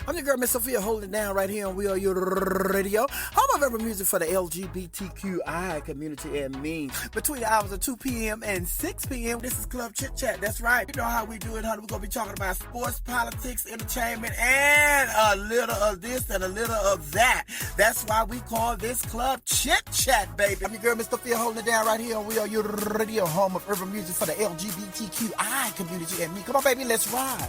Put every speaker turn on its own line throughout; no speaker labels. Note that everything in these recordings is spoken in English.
I'm your girl, Miss Sophia, holding it down right here on WERUradio, home of urban music for the LGBTQI community and me. Between the hours of 2 p.m. and 6 p.m., this is Club Chit Chat. That's right. You know how we do it, honey. We're going to be talking about sports, politics, entertainment, and a little of this and a little of that. That's why we call this Club Chit Chat, baby. I'm your girl, Miss Sophia, holding it down right here on WERUradio, home of urban music for the LGBTQI community and me. Come on, baby, let's ride.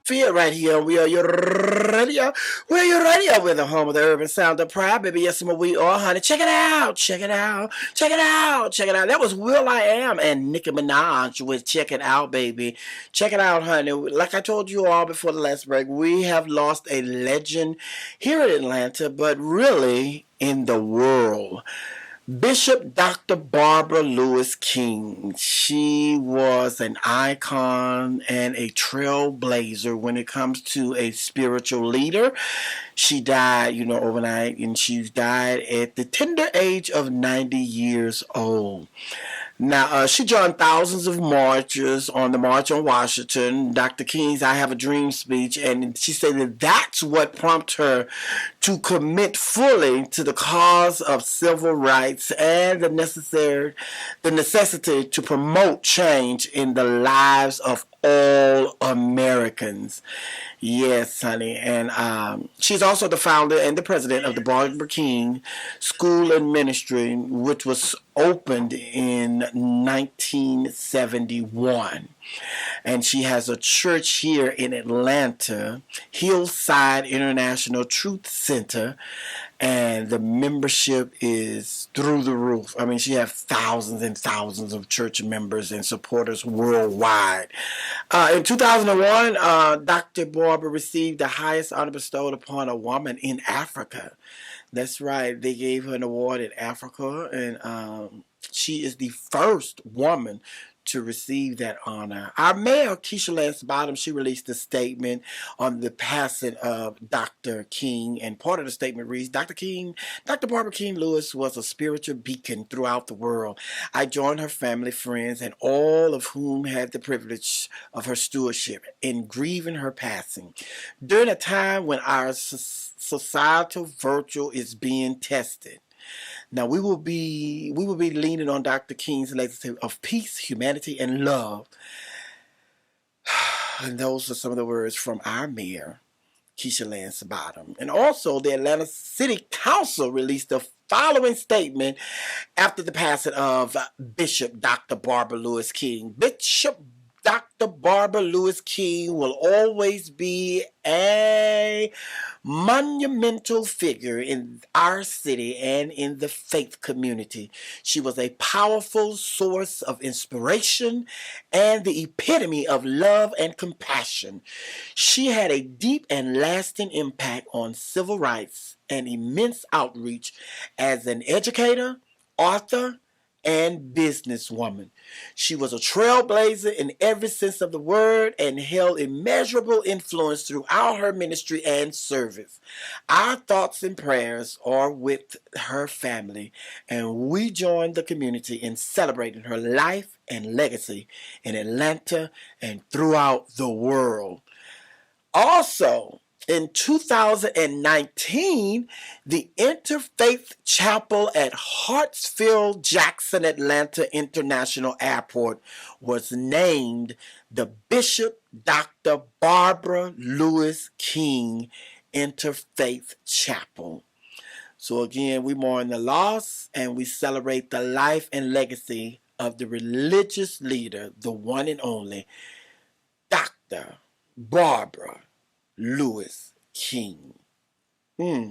Feel right here. We are your radio. We're your radio. We're the home of the urban sound of pride, baby. Yes, we are, honey. Check it out. Check it out. Check it out. Check it out. That was Will I Am and Nicki Minaj with Check It Out, baby. Check it out, honey. Like I told you all before the last break, we have lost a legend here in Atlanta, but really in the world. Bishop Dr. Barbara Lewis King. She was an icon and a trailblazer when it comes to a spiritual leader. She died, overnight, and she died at the tender age of 90 years old. Now, she joined thousands of marchers on the March on Washington, Dr. King's I Have a Dream speech, and she said that that's what prompted her to commit fully to the cause of civil rights and the necessity to promote change in the lives of all Americans. Yes, honey. And she's also the founder and the president of the Barbara King School and Ministry, which was opened in 1971. And she has a church here in Atlanta, Hillside International Truth Center, and the membership is through the roof. I mean, she has thousands and thousands of church members and supporters worldwide. In 2001, Dr. Barbara received the highest honor bestowed upon a woman in Africa. That's right. They gave her an award in Africa, and she is the first woman to receive that honor. Our mayor, Keisha Lance Bottom, she released a statement on the passing of Dr. King, and part of the statement reads, Dr. Barbara King Lewis was a spiritual beacon throughout the world. I join her family, friends, and all of whom had the privilege of her stewardship in grieving her passing. During a time when our societal virtue is being tested, now we will be leaning on Dr. King's legacy of peace, humanity, and love. And those are some of the words from our mayor, Keisha Lance Bottom. And also the Atlanta City Council released the following statement after the passing of Bishop Dr. Barbara Lewis King. Bishop Dr. Barbara Lewis King will always be a monumental figure in our city and in the faith community. She was a powerful source of inspiration and the epitome of love and compassion. She had a deep and lasting impact on civil rights and immense outreach as an educator, author, and businesswoman. She was a trailblazer in every sense of the word and held immeasurable influence throughout her ministry and service. Our thoughts and prayers are with her family, and we join the community in celebrating her life and legacy in Atlanta and throughout the world. Also, in 2019, the Interfaith Chapel at Hartsfield-Jackson Atlanta International Airport was named the Bishop Dr. Barbara Lewis King Interfaith Chapel. So again, we mourn the loss and we celebrate the life and legacy of the religious leader, the one and only Dr. Barbara Lewis King.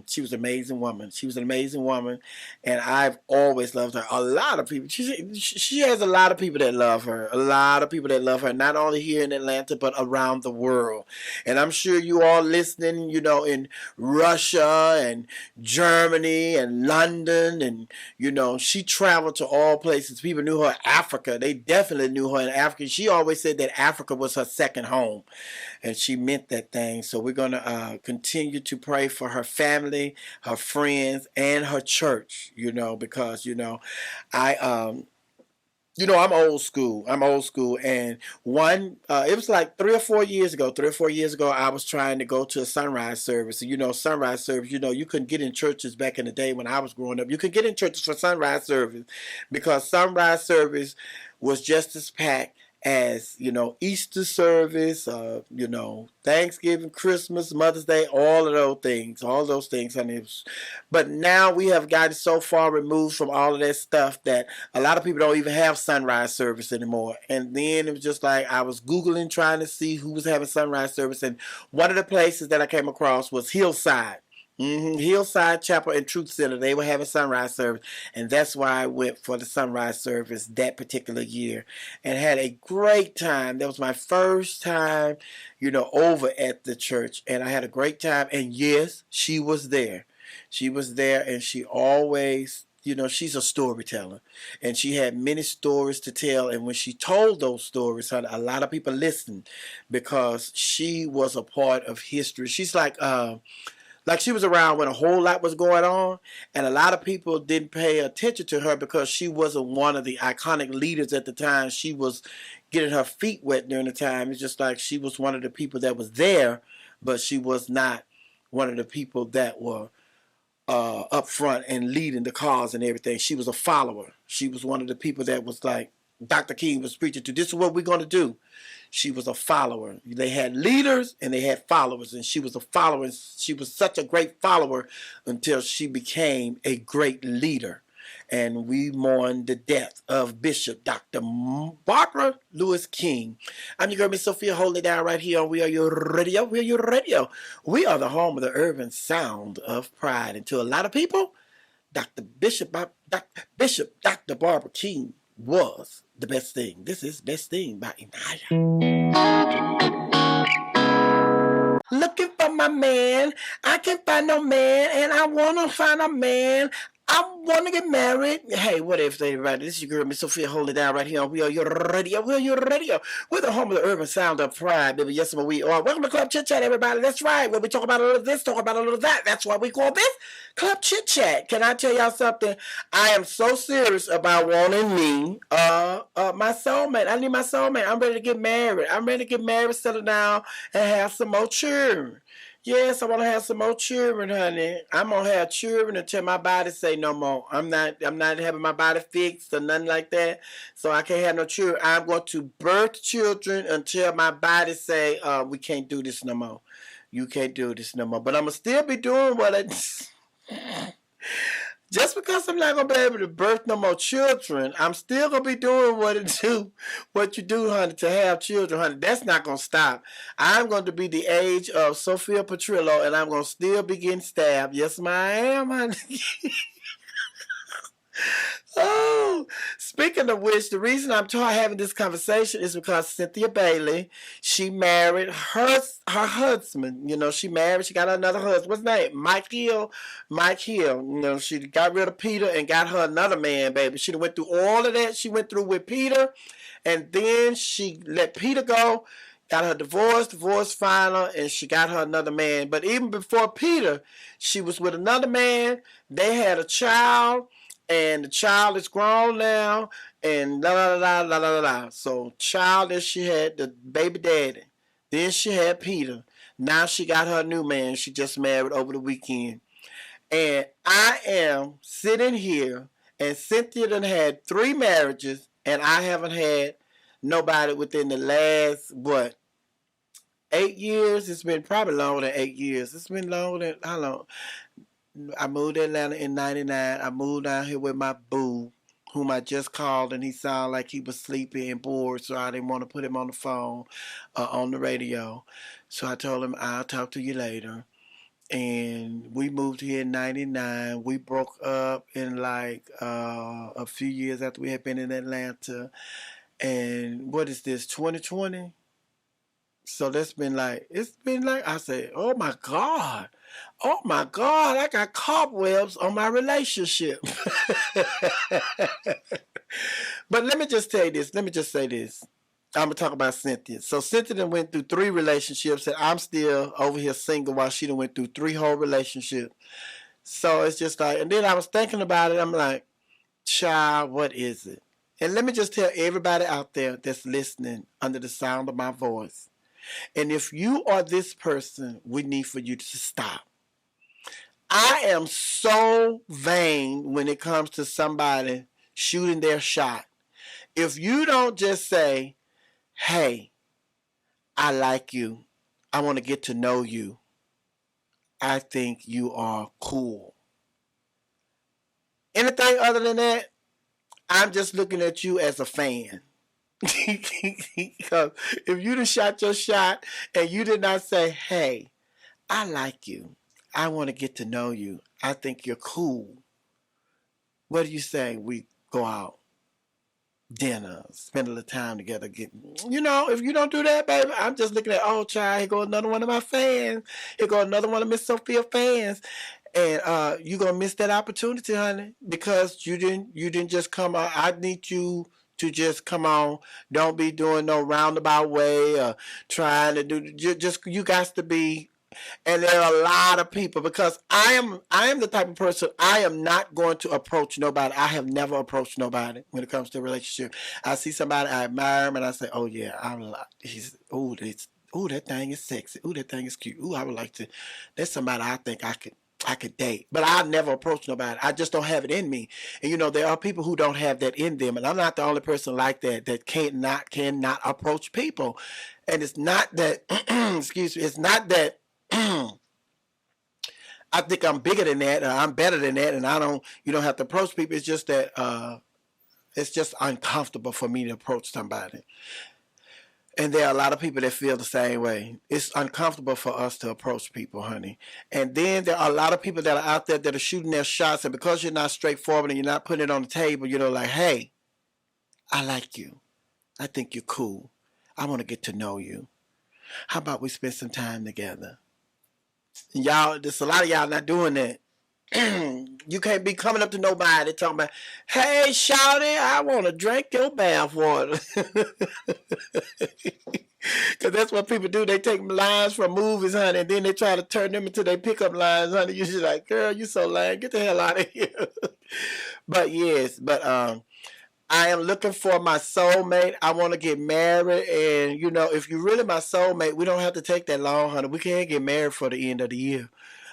She was an amazing woman. She was an amazing woman, and I've always loved her. A lot of people. She has a lot of people that love her. A lot of people that love her, not only here in Atlanta, but around the world. And I'm sure you all listening, in Russia and Germany and London, and she traveled to all places. People knew her in Africa. They definitely knew her in Africa. She always said that Africa was her second home, and she meant that thing. So we're going to continue to pray for her family, her friends, and her church, because, I I'm old school. And it was like 3 or 4 years ago. 3 or 4 years ago, I was trying to go to a sunrise service. And sunrise service, you couldn't get in churches back in the day when I was growing up. You could get in churches for sunrise service because sunrise service was just as packed as, Easter service, Thanksgiving, Christmas, Mother's Day, all those things. And but now we have gotten so far removed from all of that stuff that a lot of people don't even have sunrise service anymore. And then it was just like I was Googling trying to see who was having sunrise service. And one of the places that I came across was Hillside. Hillside Chapel and Truth Center. They were having sunrise service. And that's why I went for the sunrise service that particular year and had a great time. That was my first time, over at the church. And I had a great time. And yes, she was there. She was there, and she always, she's a storyteller, and she had many stories to tell. And when she told those stories, a lot of people listened because she was a part of history. She's like she was around when a whole lot was going on, and a lot of people didn't pay attention to her because she wasn't one of the iconic leaders at the time. She was getting her feet wet during the time. It's just like she was one of the people that was there, but she was not one of the people that were up front and leading the cause and everything. She was a follower. She was one of the people that was like Dr. King was preaching to. This is what we're going to do. She was a follower. They had leaders and they had followers, and she was a follower. She was such a great follower until she became a great leader. And we mourn the death of Bishop Dr. Barbara Lewis King. I'm your girl, Miss Sophia, holding it down right here on WERUradio. WERUradio. We are the home of the urban sound of pride. And to a lot of people, Bishop Dr. Barbara King was the best thing. This is Best Thing by Inaya. Looking for my man. I can't find no man, and I want to find a man. I want to get married. Hey, what if everybody? This is your girl, Miss Sophia, holding it down right here on WERUradio. WERUradio. We're the home of the urban sound of pride, baby. Yes, we are. Welcome to Club Chit Chat, everybody. That's right. Where we talk about a little of this, talk about a little of that. That's why we call this Club Chit Chat. Can I tell y'all something? I am so serious about wanting me, my soulmate. I need my soulmate. I'm ready to get married. I'm ready to get married, settle down, and have some more children. Yes, I want to have some more children, honey. I'm gonna have children until my body say no more. I'm not having my body fixed or nothing like that. So I can't have no children. I'm going to birth children until my body say, we can't do this no more. You can't do this no more. But I'm gonna still be doing what I just because I'm not going to be able to birth no more children, I'm still going to be doing what you do, honey, to have children, honey. That's not going to stop. I'm going to be the age of Sophia Petrillo, and I'm going to still be getting stabbed. Yes, I am, honey. Oh, speaking of which, the reason I'm having this conversation is because Cynthia Bailey, she married her husband. She got another husband. What's his name? Mike Hill. Mike Hill. She got rid of Peter and got her another man, baby. She went through all of that. She went through with Peter, and then she let Peter go. Got her divorce final, and she got her another man. But even before Peter, she was with another man. They had a child. And the child is grown now, and la la la la la la. So child, and she had the baby daddy. Then she had Peter. Now she got her new man. She just married over the weekend. And I am sitting here, and Cynthia done had 3 marriages, and I haven't had nobody within the last, 8 years? It's been probably longer than 8 years. It's been longer than, how long? I moved to Atlanta in 99. I moved down here with my boo, whom I just called, and he sounded like he was sleepy and bored, so I didn't want to put him on the phone, on the radio. So I told him, I'll talk to you later. And we moved here in 99. We broke up in like a few years after we had been in Atlanta. And what is this, 2020? So it's been like, I said, oh my God, I got cobwebs on my relationship. But let me just say this. I'm going to talk about Cynthia. So Cynthia done went through 3 relationships, and I'm still over here single while she done went through 3 whole relationships. So it's just like, and then I was thinking about it. I'm like, child, what is it? And let me just tell everybody out there that's listening under the sound of my voice. And if you are this person, we need for you to stop. I am so vain when it comes to somebody shooting their shot. If you don't just say, hey, I like you, I want to get to know you, I think you are cool. Anything other than that, I'm just looking at you as a fan. Because if you done shot your shot and you did not say, hey, I like you, I want to get to know you, I think you're cool, what do you say we go out, dinner, spend a little time together, if you don't do that, baby, I'm just looking at, oh, child, here go another one of my fans, here go another one of Miss Sophia fans, and you're gonna miss that opportunity, honey, because you didn't just come on. I need you to just come on. Don't be doing no roundabout way or trying to do. Just you got to be. And there are a lot of people, because I am the type of person, I am not going to approach nobody. I have never approached nobody when it comes to a relationship. I see somebody, I admire him, and I say, oh yeah, that thing is sexy. Ooh, that thing is cute. Ooh, I would like to. That's somebody I think I could date. But I never approach nobody. I just don't have it in me. And there are people who don't have that in them. And I'm not the only person like that cannot approach people. And it's not that excuse me, it's not that I think I'm bigger than that, or I'm better than that, and you don't have to approach people. It's just that it's just uncomfortable for me to approach somebody. And there are a lot of people that feel the same way. It's uncomfortable for us to approach people, honey. And then there are a lot of people that are out there that are shooting their shots, and because you're not straightforward and you're not putting it on the table, like, hey, I like you. I think you're cool. I want to get to know you. How about we spend some time together? Y'all, there's a lot of y'all not doing that. You can't be coming up to nobody talking about, hey, shawty, I want to drink your bath water. Because that's what people do. They take lines from movies, honey, and then they try to turn them into their pickup lines, honey. You're just like, girl, you so lame. Get the hell out of here. But I am looking for my soulmate. I want to get married. And, if you're really my soulmate, we don't have to take that long, honey. We can't get married for the end of the year.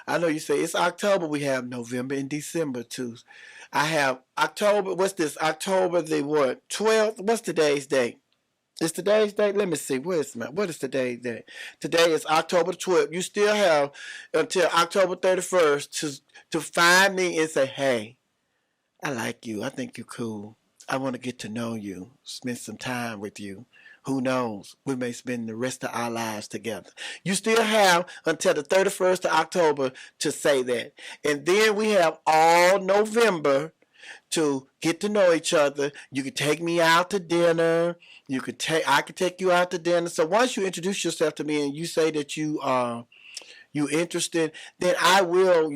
I know you say it's October. We have November and December, too. I have October. What's this? October the what? 12th? What's today's date? Is today's date? Let me see. What is today's date? Today is October 12th. You still have until October 31st to find me and say, hey, I like you. I think you're cool. I want to get to know you, spend some time with you. Who knows? We may spend the rest of our lives together. You still have until the 31st of October to say that. And then we have all November to get to know each other. You could take me out to dinner. I could take you out to dinner. So once you introduce yourself to me and you say that you interested, then I will,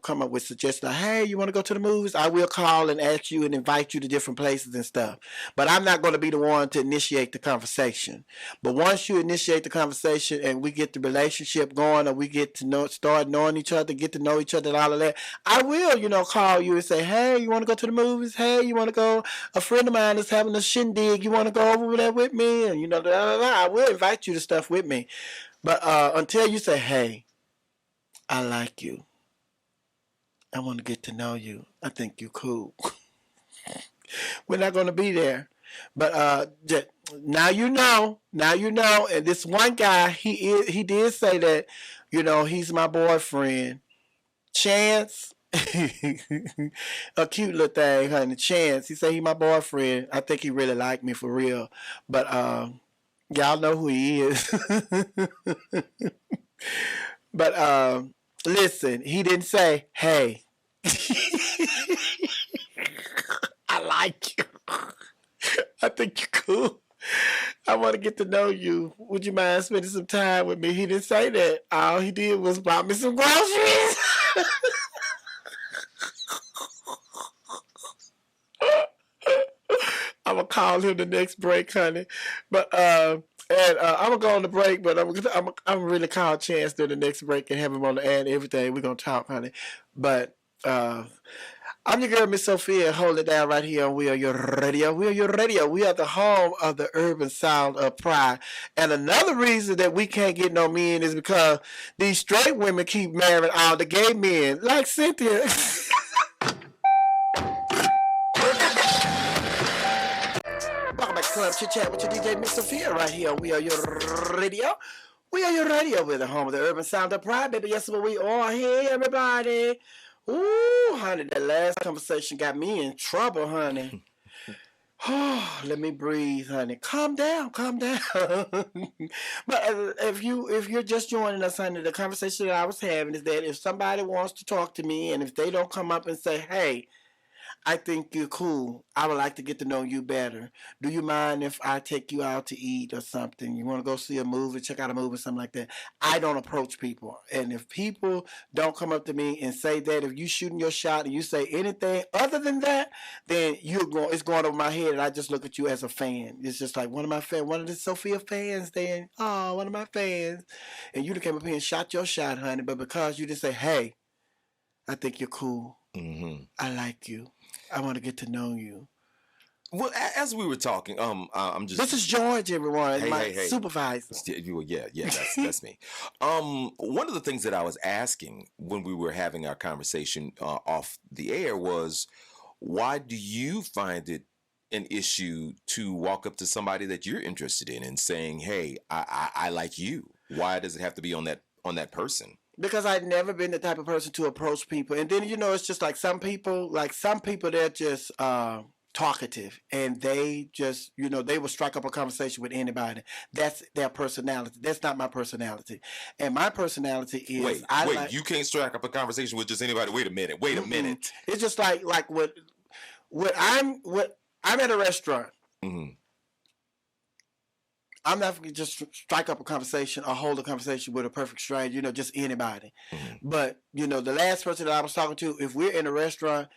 come up with suggestions. Like, hey, you want to go to the movies? I will call and ask you and invite you to different places and stuff. But I'm not going to be the one to initiate the conversation. But once you initiate the conversation and we get the relationship going, or we get to start knowing each other, get to know each other and all of that, I will, call you and say, hey, you want to go to the movies? Hey, you want to go? A friend of mine is having a shindig. You want to go over there with me? And, I will invite you to stuff with me. But until you say, hey, I like you. I want to get to know you. I think you're cool. We're not going to be there. But now you know. And this one guy, he did say that, he's my boyfriend. Chance. A cute little thing, honey. Chance. He said he's my boyfriend. I think he really liked me for real. But y'all know who he is. But listen, he didn't say, hey, I like you. I think you're cool. I want to get to know you. Would you mind spending some time with me? He didn't say that. All he did was buy me some groceries. I'm going to call him the next break, honey. But I'm going to go on the break, but I'm really call Chance during the next break and have him on the air and everything. We're going to talk, honey. But I I'm your girl, Miss Sophia. Hold it down right here on We Are Your Radio. We Are Your Radio. We are the home of the urban sound of pride. And another reason that we can't get no men is because these straight women keep marrying all the gay men, like Cynthia. Welcome back to Club Chit Chat with your DJ, Miss Sophia, right here on We Are Your Radio. We Are Your Radio. We're the home of the urban sound of pride, baby. Yes, but we are here, everybody. Ooh, honey, that last conversation got me in trouble, honey. Oh, let me breathe, honey. Calm down, calm down. But if you're just joining us, honey, the conversation that I was having is that if somebody wants to talk to me and if they don't come up and say, hey, I think you're cool. I would like to get to know you better. Do you mind if I take you out to eat or something? You want to go see a movie, check out a movie, something like that? I don't approach people. And if people don't come up to me and say that, if you shooting your shot and you say anything other than that, then it's going over my head and I just look at you as a fan. It's just like one of the Sophia fans then. Oh, one of my fans. And you came up here and shot your shot, honey. But because you just say, hey, I think you're cool.
Mm-hmm.
I like you. I want to get to know you.
Well, as we were talking, I'm just.
This is George, everyone. My supervisor.
Yeah, that's me. One of the things that I was asking when we were having our conversation off the air was, why do you find it an issue to walk up to somebody that you're interested in and saying, "Hey, I like you"? Why does it have to be on that person?
Because I've never been the type of person to approach people. And then, it's just like some people, they're just talkative. And they just, they will strike up a conversation with anybody. That's their personality. That's not my personality. And my personality is...
Wait, you can't strike up a conversation with just anybody. Wait a minute.
It's just like I'm at a restaurant.
Mm-hmm.
I'm not going to just strike up a conversation or hold a conversation with a perfect stranger, just anybody.
Mm-hmm.
But, the last person that I was talking to, if we're in a restaurant,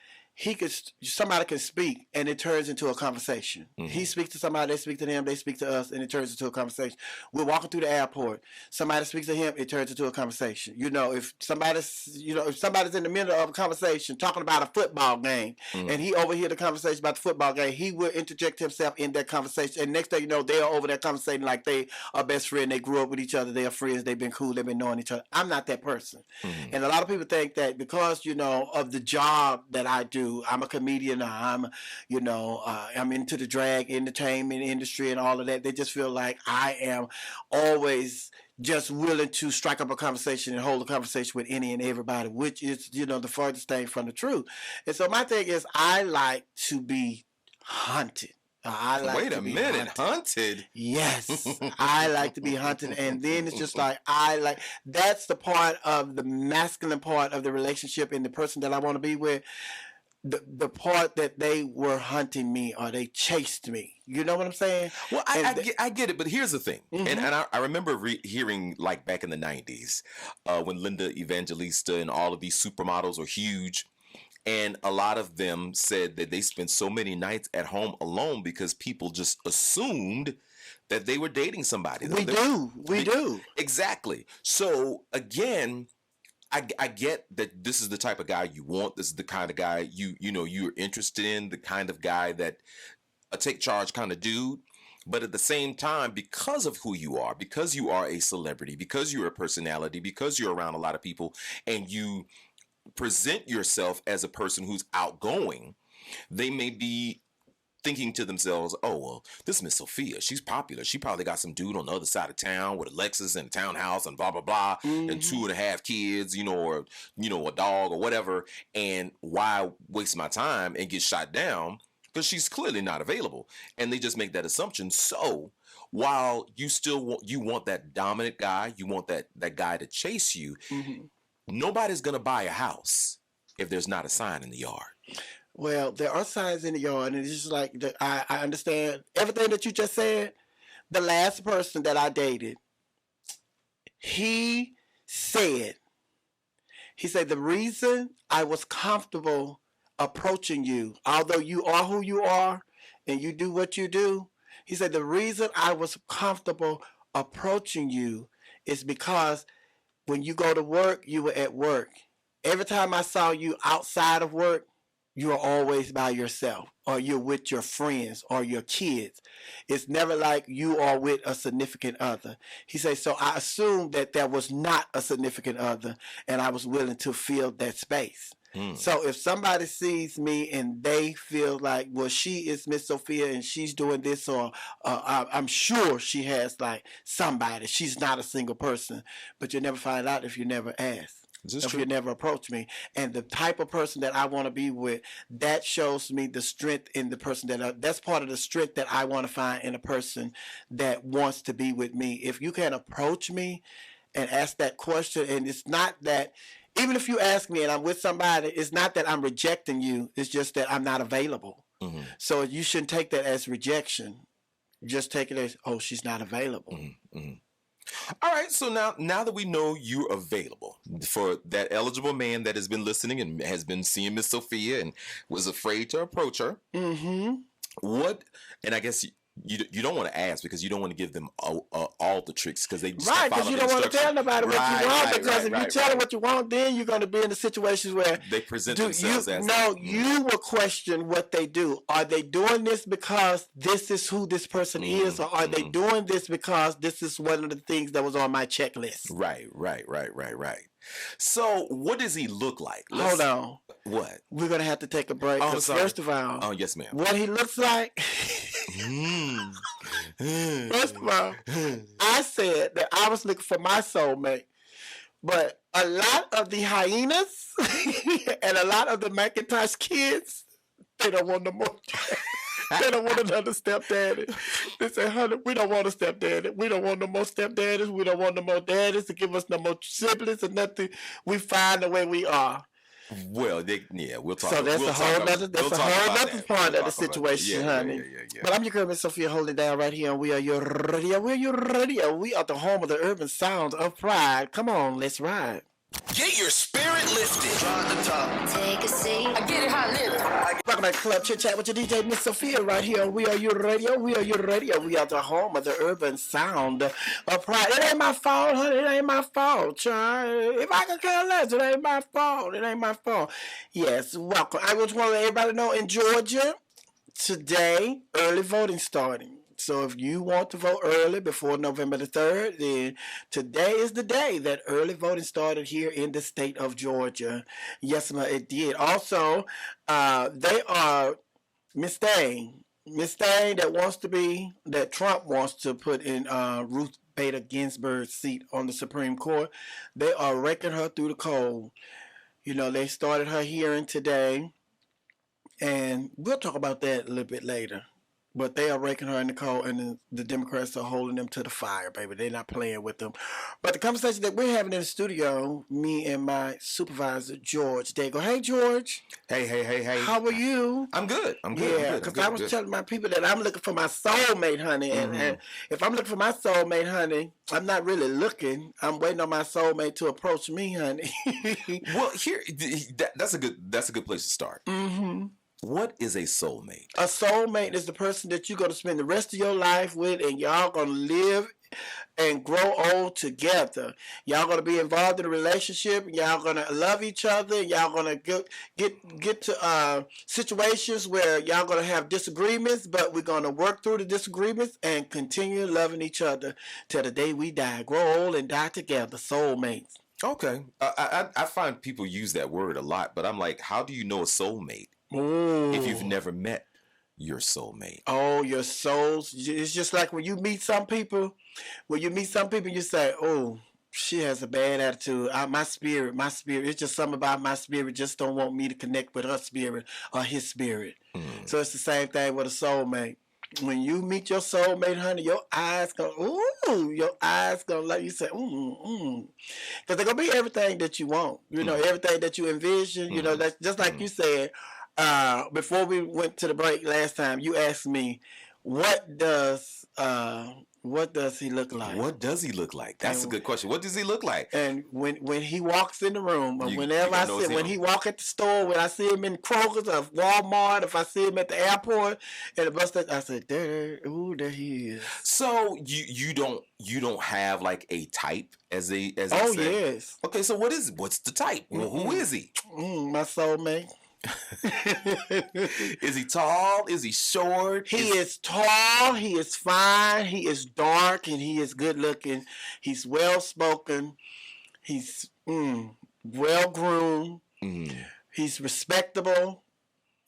somebody can speak and it turns into a conversation.
Mm-hmm.
He speaks to somebody, they speak to him, they speak to us, and it turns into a conversation. We're walking through the airport. Somebody speaks to him, it turns into a conversation. If somebody's in the middle of a conversation talking about a football game,
mm-hmm.
and he overhear the conversation about the football game, he will interject himself in that conversation. And next thing you know, they are over there conversating like they are best friends. They grew up with each other. They are friends. They've been cool. They've been knowing each other. I'm not that person.
Mm-hmm.
And a lot of people think that because, of the job that I do, I'm a comedian. I'm into the drag entertainment industry and all of that. They just feel like I am always just willing to strike up a conversation and hold a conversation with any and everybody, which is, the farthest thing from the truth. And so my thing is, I like to be hunted.
Wait a minute, hunted?
Yes, I like to be hunted, and then it's just like that's the part of the masculine part of the relationship and the person that I want to be with. The part that they were hunting me or they chased me. You know what I'm saying?
Well, I get it, but here's the thing.
Mm-hmm.
And I remember hearing like back in the 90s when Linda Evangelista and all of these supermodels were huge. And a lot of them said that they spent so many nights at home alone because people just assumed that they were dating somebody.
We do.
Exactly. So again... I get that this is the type of guy you want. This is the kind of guy you're interested in, the kind of guy that a take charge kind of dude. But at the same time, because of who you are, because you are a celebrity, because you're a personality, because you're around a lot of people, and you present yourself as a person who's outgoing, they may be thinking to themselves, oh, well, this Miss Sophia, she's popular. She probably got some dude on the other side of town with a Lexus and a townhouse and blah, blah, blah,
mm-hmm.
and 2.5 kids, or, a dog or whatever. And why waste my time and get shot down? Because she's clearly not available. And they just make that assumption. So while you still want that dominant guy, you want that guy to chase you,
mm-hmm.
nobody's going to buy a house if there's not a sign in the yard.
Well, there are signs in the yard, and it's just like, I understand everything that you just said. The last person that I dated, he said, the reason I was comfortable approaching you, although you are who you are and you do what you do, he said, the reason I was comfortable approaching you is because when you go to work, you were at work. Every time I saw you outside of work, you're always by yourself, or you're with your friends or your kids. It's never like you are with a significant other. He says, so I assumed that there was not a significant other, and I was willing to fill that space. So if somebody sees me and they feel like, well, she is Miss Sophia and she's doing this, or I'm sure she has like somebody. She's not a single person, but you never find out if you never ask. If you never approach me. And the type of person that I want to be with, that shows me the strength in the person that's part of the strength that I want to find in a person that wants to be with me. If you can approach me and ask that question, and it's not that, even if you ask me and I'm with somebody, it's not that I'm rejecting you, it's just that I'm not available. So you shouldn't take that as rejection. Just take it as, oh, she's not available.
All right, so now that we know you're available for that eligible man that has been listening and has been seeing Miss Sophia and was afraid to approach her, what, and I guess you don't want to ask because you don't want to give them all the tricks because they just
right, because you don't want to tell nobody what you want, because if you tell them what you want, then you're going to be in the situations where
they present themselves as
you will question what they do. Are they doing this because this is who this person is, or are they doing this because this is one of the things that was on my checklist?
Right. So what does he look like?
Hold on.
What?
We're going to have to take a break. First of all,
oh yes, ma'am.
What he looks like. First of all, I said that I was looking for my soulmate, but a lot of the hyenas and a lot of the Macintosh kids, they don't want no more. They don't want another stepdaddy. They say, honey, we don't want a stepdaddy. We don't want no more stepdaddies. We don't want no more daddies to give us no more siblings or nothing. We find the way we are.
Well, we'll talk.
So that's a whole other part of the situation, honey.
Yeah.
But I'm your girl, Miss Sophia, holding it down right here, and we are your radio. We're your radio. We are the home of the urban sound of pride. Come on, let's ride.
Get your spirit lifted. Try the top.
Take a seat.
I get it hot living.
Welcome back to Club Chit Chat with your DJ, Miss Sophia, right here. We are your radio. We are your radio. We are the home of the urban sound of pride. It ain't my fault, honey. It ain't my fault, child. If I could care less, it ain't my fault. It ain't my fault. Yes, welcome. I just want to let everybody know, in Georgia, today, early voting starting. So if you want to vote early before November the 3rd, then today is the day that early voting started here in the state of Georgia. Yes, ma'am, it did. Also, they are Miss Thang that Trump wants to put in Ruth Bader Ginsburg's seat on the Supreme Court. They are raking her through the cold. You know, they started her hearing today, and we'll talk about that a little bit later. But they are raking her in the cold, and the Democrats are holding them to the fire, baby. They're not playing with them. But the conversation that we're having in the studio, me and my supervisor, George Daigle. Hey, George.
Hey.
How are you?
I'm good.
Yeah, because I was telling my people that I'm looking for my soulmate, honey. And if I'm looking for my soulmate, honey, I'm not really looking. I'm waiting on my soulmate to approach me, honey.
Well, that's a good place to start. What is a soulmate?
A soulmate is the person that you're going to spend the rest of your life with, and y'all going to live and grow old together. Y'all going to be involved in a relationship. Y'all going to love each other. Y'all going to get to situations where y'all going to have disagreements, but we're going to work through the disagreements and continue loving each other till the day we die. Grow old and die together. Soulmates.
Okay. I find people use that word a lot, but I'm like, how do you know a soulmate?
Ooh.
If you've never met your soulmate.
Oh, your souls. It's just like when you meet some people, you say, oh, she has a bad attitude. My spirit, it's just something about my spirit just don't want me to connect with her spirit or his spirit. So it's the same thing with a soulmate. When you meet your soulmate, honey, your eyes gonna let you say, because they're gonna be everything that you want. You know, everything that you envision. You know, that's just like you said. Before we went to the break last time, you asked me, what does he look like?
What does he look like? That's a good question. What does he look like?
And when he walks in the room, or whenever I see him, when he walk at the store, when I see him in Kroger's or Walmart, if I see him at the airport and the bus station, I say, there he is.
So you don't have like a type as they
say?
Yes. Okay, so what's the type? Who is he?
My soulmate.
Is he tall? Is he short?
He is tall, he is fine, he is dark, and he is good looking. He's well spoken. He's well groomed. He's respectable.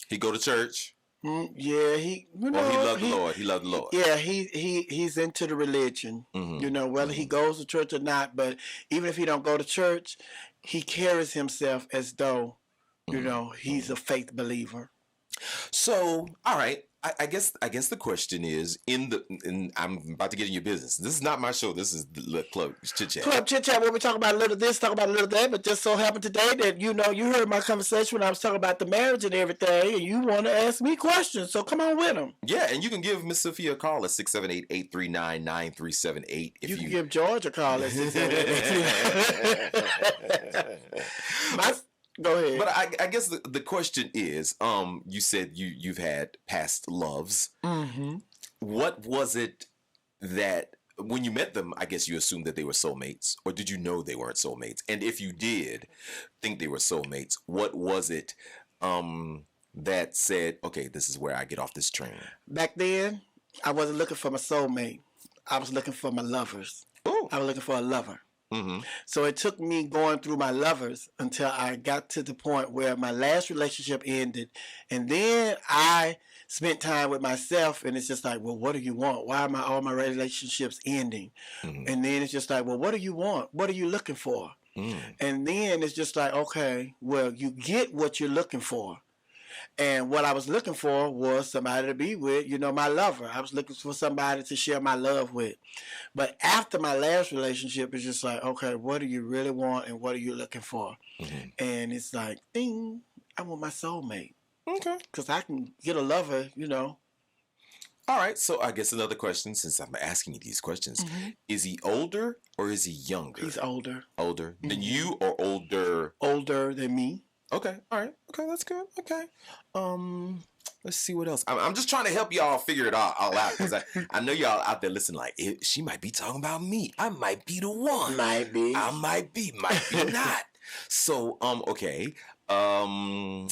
He go to church.
Yeah, he
He loved the Lord. He loved the Lord.
Yeah, he's into the religion. Whether he goes to church or not, but even if he don't go to church, he carries himself as though, he's a faith believer.
So, all right. I guess the question is I'm about to get in your business. This is not my show. This is the Club Chit Chat.
Club Chit Chat, where we talk about a little this, talk about a little that, but just so happened today that you heard my conversation when I was talking about the marriage and everything, and you want to ask me questions. So come on with them.
Yeah, and you can give Miss Sophia a call at 678-839-9378.
You can give George a call at 678. Go ahead.
But I guess the question is, you said you've had past loves. What was it that when you met them, I guess you assumed that they were soulmates, or did you know they weren't soulmates? And if you did think they were soulmates, what was it that said, okay, this is where I get off this train?
Back then, I wasn't looking for my soulmate. I was looking for my lovers.
Ooh.
I was looking for a lover. So it took me going through my lovers until I got to the point where my last relationship ended. And then I spent time with myself, and it's just like, well, what do you want? Why am all my relationships ending? And then it's just like, well, what do you want? What are you looking for? And then it's just like, okay, well, you get what you're looking for. And what I was looking for was somebody to be with, my lover. I was looking for somebody to share my love with. But after my last relationship, it's just like, okay, what do you really want and what are you looking for? And it's like, ding, I want my soulmate.
Okay.
Because I can get a lover,
All right. So I guess another question, since I'm asking you these questions, is he older or is he younger?
He's older.
Older than you or older?
Older than me.
Okay. All right. Okay. That's good. Okay. Let's see what else. I'm just trying to help y'all figure it all out because I know y'all out there listening like, she might be talking about me. I might be the one.
Might be.
I might be not. So, okay. All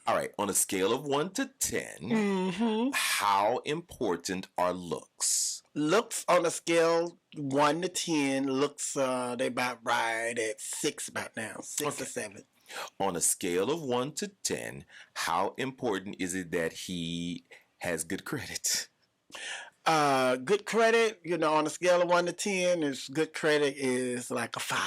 right. On a scale of 1 to 10, how important are looks?
Looks on a scale 1 to 10, looks they about right at 6 about now, 6 or 7.
On a scale of 1 to 10, how important is it that he has good credit?
Good credit, on a scale of 1 to 10, is good credit is like a 5.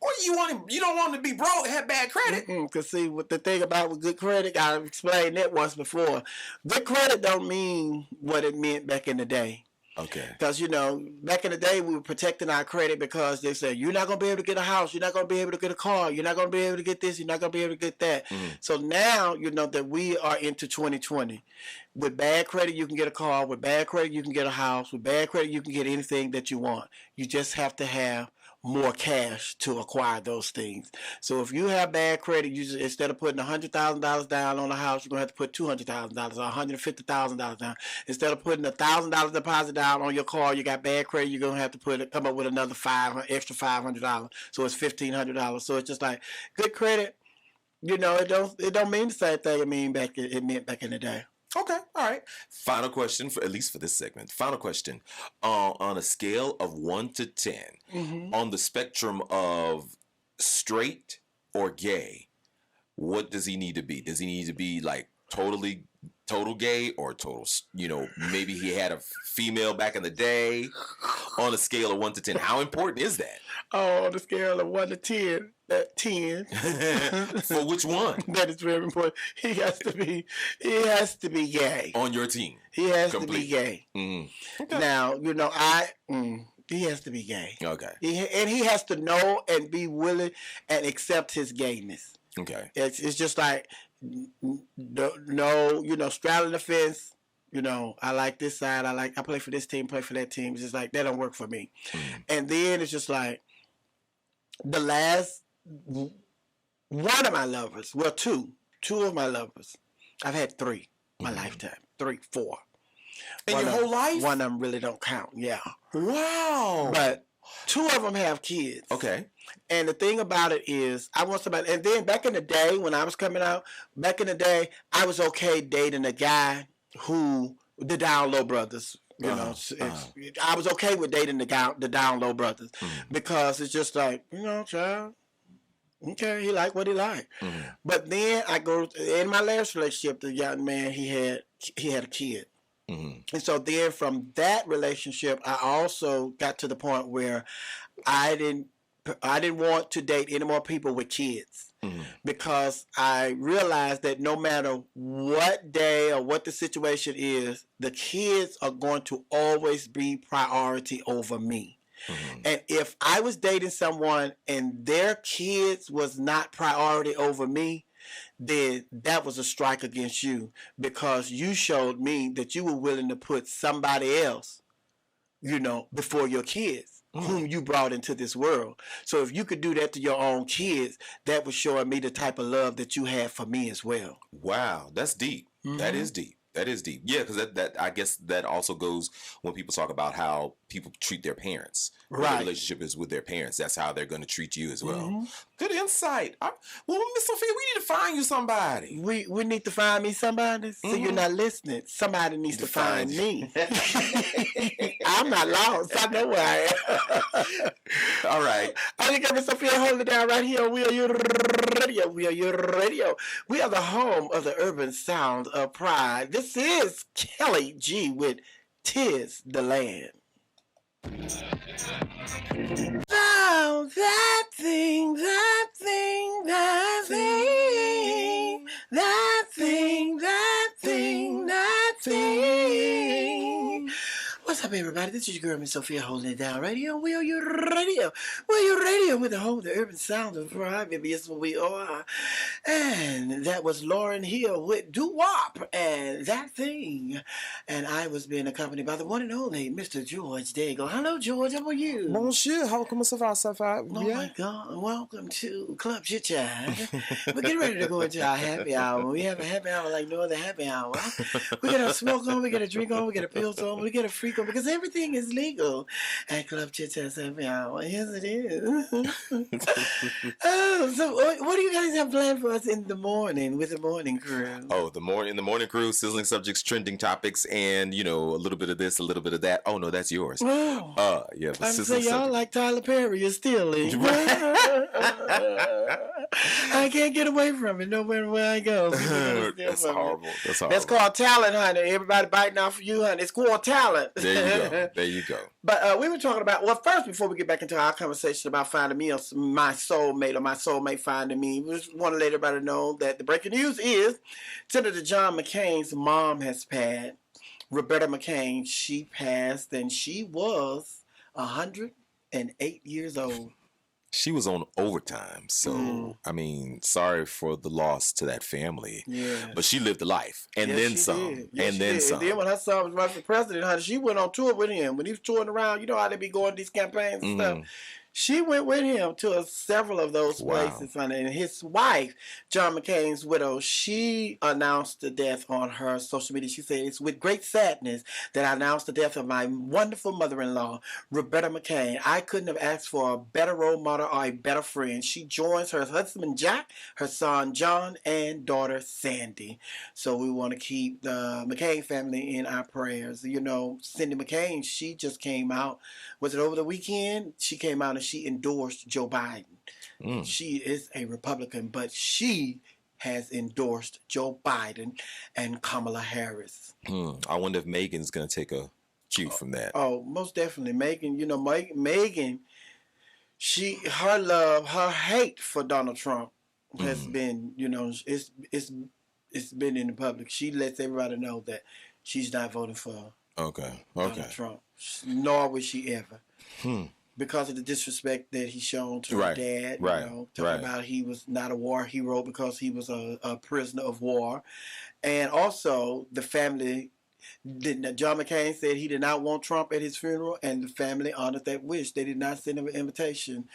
Or you don't want him to be broke, have bad credit.
Because see, what the thing about with good credit, I've explained that once before. Good credit don't mean what it meant back in the day.
Okay.
Because, back in the day, we were protecting our credit because they said, you're not going to be able to get a house. You're not going to be able to get a car. You're not going to be able to get this. You're not going to be able to get that. So now, that we are into 2020. With bad credit, you can get a car. With bad credit, you can get a house. With bad credit, you can get anything that you want. You just have to have more cash to acquire those things. So if you have bad credit, you just, instead of putting $100,000 down on a house, you're going to have to put $200,000 or $150,000 down. Instead of putting $1,000 deposit down on your car, you got bad credit, you're going to have to come up with another extra $500. So it's $1,500. So it's just like good credit, it don't mean the same thing it meant back in the day.
Okay, all right. Final question at least for this segment. Final question. On a scale of 1 to 10, on the spectrum of straight or gay, what does he need to be? Does he need to be like total gay or total, maybe he had a female back in the day? On a scale of 1 to 10, how important is that?
Oh, on the scale of 1 to 10, 10.
For which one?
That is very important. He has to be gay.
On your team.
He has to be gay.
Okay.
Now, he has to be gay.
Okay.
He has to know and be willing and accept his gayness.
Okay.
It's just like, no, straddling the fence. I like this side. I play for this team, play for that team. It's just like, that don't work for me. And then it's just like, the last one of my lovers, well, two of my lovers. I've had 3 my lifetime. 3, 4.
In your whole life?
One of them really don't count, yeah.
Wow.
But Two of them have kids.
Okay.
And the thing about it is, I want somebody. And then back in the day when I was coming out, I was okay dating a guy who the Down Low brothers. I was okay with dating the Down Low brothers because it's just like, child. Okay, he liked what he liked. But then I go in my last relationship. The young man he had a kid. And so then from that relationship, I also got to the point where I didn't want to date any more people with kids because I realized that no matter what day or what the situation is, the kids are going to always be priority over me. And if I was dating someone and their kids was not priority over me, then that was a strike against you because you showed me that you were willing to put somebody else, before your kids, whom you brought into this world. So if you could do that to your own kids, that was showing me the type of love that you had for me as well.
Wow, that's deep. That is deep. That is deep. Yeah, because that I guess that also goes when people talk about how people treat their parents. Right. The relationship is with their parents. That's how they're going to treat you as well. Good insight. Well, Miss Sophia, we need to find you somebody.
We need to find me somebody. So you're not listening. Somebody needs to find me. I'm not lost. I know where I am.
All right.
I think Miss Sophia, hold it down right here. WERUradio. WERUradio. We are the home of the urban sound of pride. This is Kelly G with "'Tis the Land." Oh, that thing. What's up, everybody? This is your girl, Miss Sophia, holding it down right here on WERUradio. WERUradio with the home of the urban sound of pride. Baby, it's what we are. And that was Lauryn Hill with Doo-Wop and That Thing. And I was being accompanied by the one and only Mr. George Daigle. Hello, George. How are you?
Bonjour. How come ça va?
Oh, my God. Welcome to Club Chit Chat. We're getting ready to go into our happy hour. We have a happy hour like no other happy hour. We get a smoke on, we get a drink on, we get a pills on, we get a freak on, because everything is legal at Club Chit Chat happy hour. Yes, it is. So what do you guys have planned for us in the morning with the morning crew?
Oh, the morning crew, sizzling subjects, trending topics, and a little bit of this, a little bit of that. Oh no, that's yours.
Oh.
Yeah.
I'm saying y'all like Tyler Perry is stealing. I can't get away from it. No matter where I go.
That's horrible. That's horrible.
That's called talent, honey. Everybody biting off for you, honey. It's called talent.
There you go.
But we were talking about, well, first, before we get back into our conversation about finding me my soulmate or my soulmate finding me, we just want to let everybody know that the breaking news is Senator John McCain's mom has passed. Roberta McCain, she passed, and she was 108 years old.
She was on overtime, so I mean, sorry for the loss to that family.
Yeah,
but she lived a life, and then some, and then some.
And then when her son was running for president, honey, she went on tour with him when he was touring around. You know how they be going to these campaigns and stuff. She went with him to several of those places, honey. And his wife, John McCain's widow, she announced the death on her social media. She said, "It's with great sadness that I announced the death of my wonderful mother-in-law, Roberta McCain. I couldn't have asked for a better role model or a better friend. She joins her husband, Jack, her son, John, and daughter, Sandy." So we want to keep the McCain family in our prayers. Cindy McCain, she just came out. Was it over the weekend? She came out and she endorsed Joe Biden. She is a Republican, but she has endorsed Joe Biden and Kamala Harris.
I wonder if Megan's going to take a cue from that.
Oh, most definitely. Megan, Megan, her hate for Donald Trump has been, it's been in the public. She lets everybody know that she's not voting for Donald Trump, nor will she ever. Because of the disrespect that he shown to her dad, talking about he was not a war hero because he was a prisoner of war. And also the family, John McCain said he did not want Trump at his funeral, and the family honored that wish. They did not send him an invitation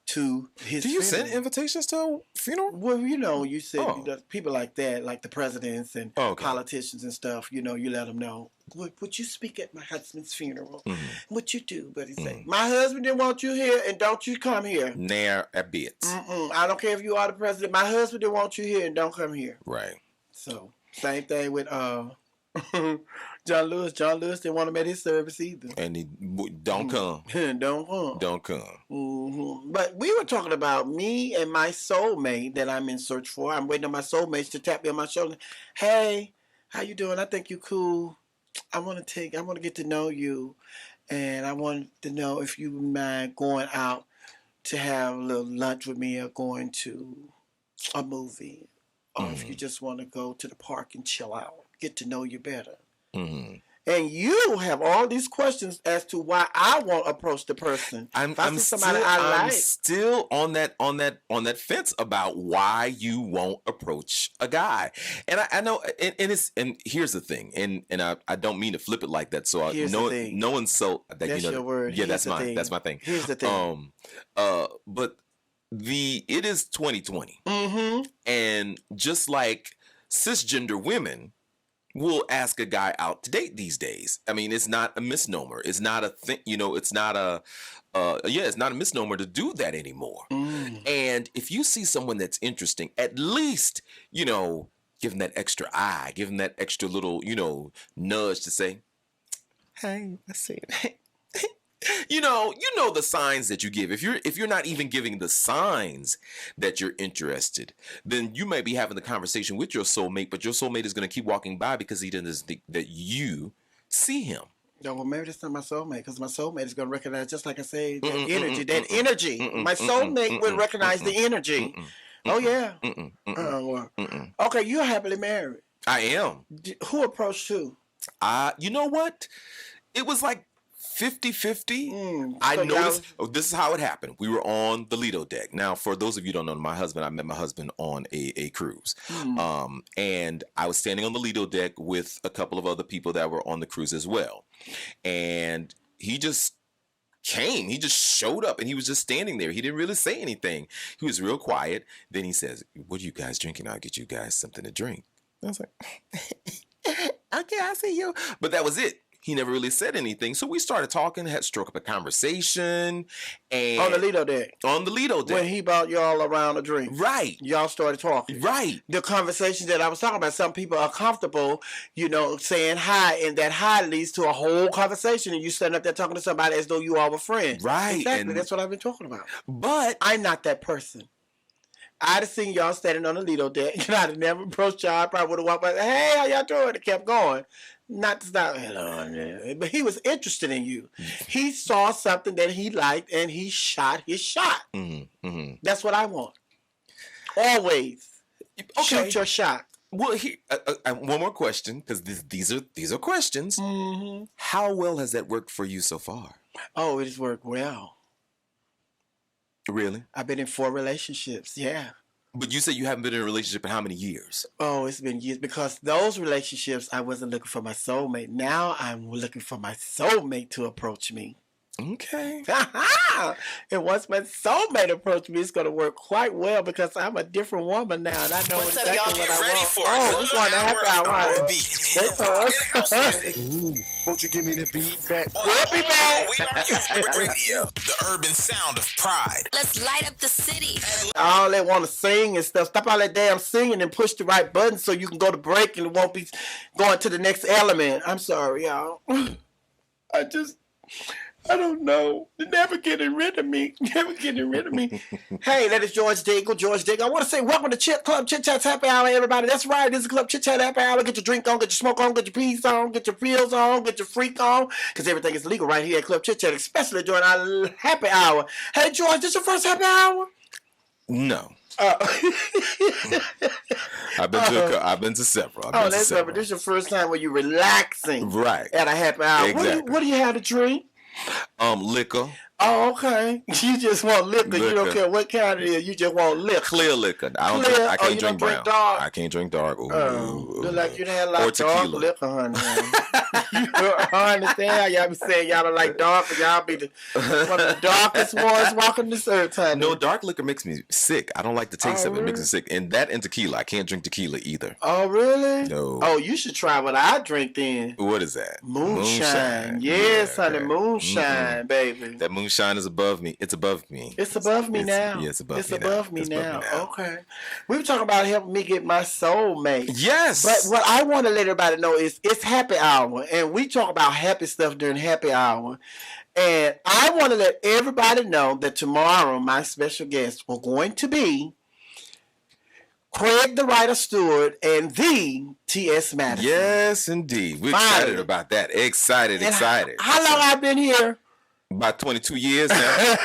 to his
Do you
funeral.
send invitations to a funeral?
Well, you said people like that, like the presidents and
Okay.
politicians and stuff, you let them know. Would you speak at my husband's funeral? What you do? But he say, my husband didn't want you here, and don't you come here.
Ne'er a bit.
I don't care if you are the president. My husband didn't want you here, and don't come here.
Right.
So, same thing with John Lewis. John Lewis didn't want him at his service either.
And he don't come.
Don't come.
Don't come.
But we were talking about me and my soulmate that I'm in search for. I'm waiting on my soulmates to tap me on my shoulder. Hey, how you doing? I think you cool. I want to get to know you, and I want to know if you mind going out to have a little lunch with me, or going to a movie, or if you just want to go to the park and chill out, get to know you better. And you have all these questions as to why I won't approach the person.
I'm still on that fence about why you won't approach a guy. And I know, and here's the thing, and I don't mean to flip it like that. So no one's so that
that's your word.
Yeah, that's my thing.
Here's the thing.
But it is 2020, and just like cisgender women will ask a guy out to date these days. I mean, it's not a misnomer. It's not a thing. It's not it's not a misnomer to do that anymore. And if you see someone that's interesting, at least give them that extra eye, give them that extra little nudge to say, "Hey, I see it." You know the signs that you give. If you're not even giving the signs that you're interested, then you may be having the conversation with your soulmate, but your soulmate is going to keep walking by because he doesn't think that you see him.
No, well, maybe that's not my soulmate, because my soulmate is going to recognize, just like I say, that energy. My soulmate will recognize the energy. Oh, yeah. Okay, you're happily married.
I am.
Who approached who?
You know what? It was like 50-50. I noticed. This is how it happened. We were on the Lido deck. Now, for those of you who don't know, I met my husband on a cruise. And I was standing on the Lido deck with a couple of other people that were on the cruise as well. And he just came. He just showed up, and he was just standing there. He didn't really say anything. He was real quiet. Then he says, "What are you guys drinking? I'll get you guys something to drink." And I was like, "Okay, I see you." But that was it. He never really said anything. So we started talking, had struck up a conversation. And
on the Lido deck.
When
he brought y'all around a drink.
Right.
Y'all started talking.
Right.
The conversation that I was talking about, some people are comfortable, saying hi, and that hi leads to a whole conversation, and you standing up there talking to somebody as though you all were friends.
Right.
Exactly. That's what I've been talking about.
But
I'm not that person. I'd have seen y'all standing on the Lido deck, and I'd have never approached y'all. I probably would have walked by, "Hey, how y'all doing?" And kept going. Not to stop, hello, but he was interested in you. He saw something that he liked, and he shot his shot. That's what I want. Always, shoot your shot.
Well, one more question, because these are questions. How well has that worked for you so far?
Oh, it has worked well.
Really?
I've been in 4 relationships. Yeah.
But you said you haven't been in a relationship in how many years?
Oh, it's been years, because those relationships, I wasn't looking for my soulmate. Now I'm looking for my soulmate to approach me.
Okay.
And once my soulmate approached me, it's going to work quite well, because I'm a different woman now, and I know exactly what I want. Oh, it's going to happen.
Won't you give me the beat back?
We'll be back.
WERUradio, the urban sound of pride.
Let's light up the city.
All they want to sing and stuff. Stop all that damn singing and push the right button so you can go to break and it won't be going to the next element. I'm sorry, y'all. I don't know. They're never getting rid of me. Never getting rid of me. Hey, that is George Daigle. George Daigle. I want to say welcome to Club Chit Chat Happy Hour, everybody. That's right. This is Club Chit Chat Happy Hour. Get your drink on, get your smoke on, get your peace on, get your feels on, get your freak on, because everything is legal right here at Club Chit Chat, especially during our happy hour. Hey, George, this your first happy hour?
No. I've been to several.
That's right. But this is your first time where you're relaxing.
Right.
At a happy hour.
Exactly.
What do you have to drink?
Liquor.
Oh, okay. You just want liquor. You don't
Liquor.
care what kind it is. You just want liquor.
Clear liquor. I don't.
Clear.
Drink, I can't
You
drink
don't
brown.
drink dark.
I can't drink dark.
Look like you done had a lot
Or
of dark
tequila.
liquor, honey. I understand how y'all be saying y'all don't like dark, but y'all be one of the darkest ones walking this earth, honey.
No, dark liquor makes me sick. I don't like the taste
Oh,
of it. It makes
really?
me sick. And that and tequila. I can't drink tequila either.
Oh, really?
No.
Oh, you should try what I drink then.
What is that?
Moonshine. Yes,
Yeah,
honey.
okay.
Moonshine, baby.
That moonshine is above me. It's above me.
It's above me now.
Yeah, it's above
It's
me
above me
It's above
now.
me now.
Okay. We were talking about helping me get my soulmate.
Yes.
But what I want to let everybody know is it's happy hour. And we talk about happy stuff during happy hour. And I want to let everybody know that tomorrow my special guests are going to be Craig the Writer Stewart and the T.S. Madison.
Yes, indeed. We're
Finally.
excited about that. Excited.
And How long I've been here?
About 22 years now.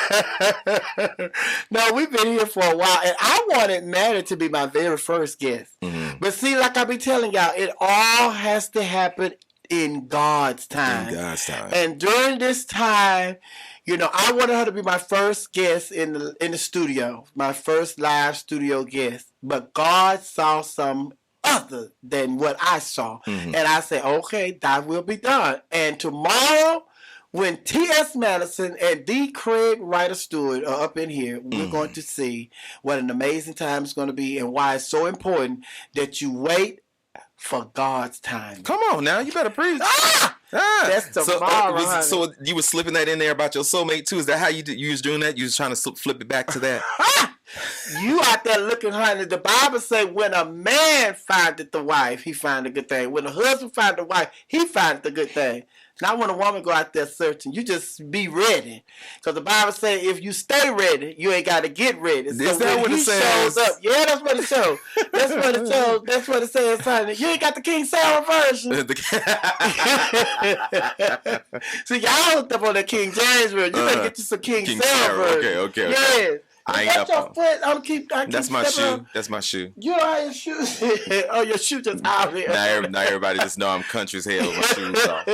No, we've been here for a while, and I wanted Maddie to be my very first guest.
Mm-hmm.
But see, like I be telling y'all, it all has to happen in God's time.
In God's time.
And during this time, you know, I wanted her to be my first guest in the studio, my first live studio guest. But God saw some other than what I saw, and I said, okay, that will be done. And tomorrow, when T.S. Madison and D. Craig Writer Stewart are up in here, we're going to see what an amazing time it's going to be and why it's so important that you wait for God's time.
Come on now, you better preach.
That's tomorrow, honey.
So you were slipping that in there about your soulmate too? Is that how you was doing that? You was trying to flip it back to that?
You out there looking, honey. The Bible say when a man findeth the wife, he find a good thing. When a husband find the wife, he finds the good thing. Not when a woman go out there searching. You just be ready. Because the Bible say if you stay ready, you ain't got to get ready. So
Is that
when
what it
he
says?
shows up, yeah, that's what it shows. That's what it shows. That's what it says, honey. You ain't got the King Sarah version. See, y'all hooked up on the King James version. You better get you some King Sarah version.
Okay.
Yeah.
I ain't
That's
up
your
on.
foot. I keep
That's my
stepping
shoe. That's my shoe.
You don't have your shoes. Oh, your shoe just out there.
Now everybody just know I'm country as hell with my shoes off.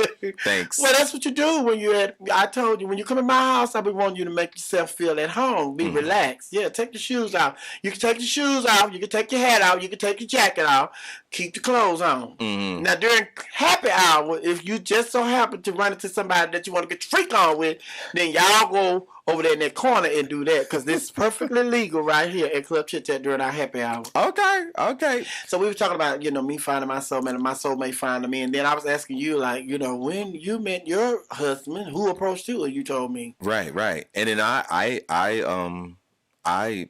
Thanks.
Well, that's what you do when you're at. I told you when you come in my house, I be wanting you to make yourself feel at home, be relaxed. Yeah, take your shoes off. You can take your shoes off. You can take your hat off. You can take your jacket off. Keep your clothes on. Now during happy hour, if you just so happen to run into somebody that you want to get your freak on with, then y'all go over there in that corner and do that because this is perfectly legal right here at Club Chit Chat during our happy hour.
Okay.
So we were talking about, me finding my soulmate and my soulmate finding me. And then I was asking you, like, when you met your husband, who approached you? And you told me.
Right. And then I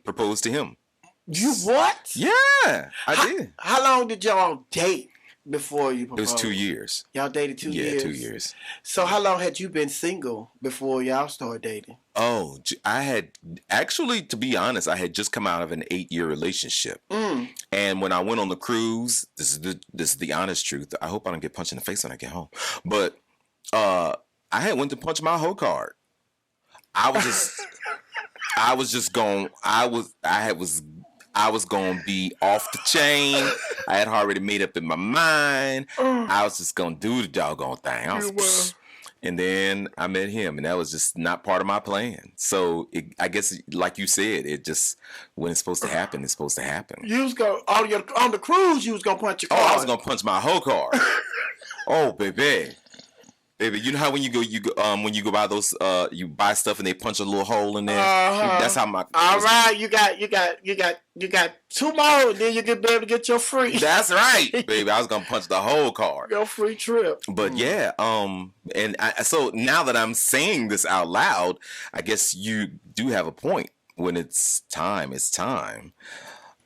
proposed to him.
You what?
Yeah, I did.
How long did y'all date before you proposed?
It was 2 years.
Y'all dated 2 years?
Yeah, 2 years.
So how long had you been single before y'all started dating?
Oh, I had actually, to be honest, I had just come out of an 8-year relationship. And when I went on the cruise, this is the honest truth. I hope I don't get punched in the face when I get home. But I had went to punch my hoe card. I was gonna be off the chain. I had already made up in my mind. I was just gonna do the doggone thing. And then I met him, and that was just not part of my plan. So I guess, like you said, it just when it's supposed to happen, it's supposed to happen.
You was on the cruise. You was gonna punch your card.
Oh, I was gonna punch my hoe card. Oh, baby. You know how when you go buy those you buy stuff and they punch a little hole in there. That's how my.
All right, you got 2 more, and then you get be able to get your free.
That's right, baby. I was gonna punch the whole card.
Your free trip.
But yeah, and so now that I'm saying this out loud, I guess you do have a point. When it's time, it's time.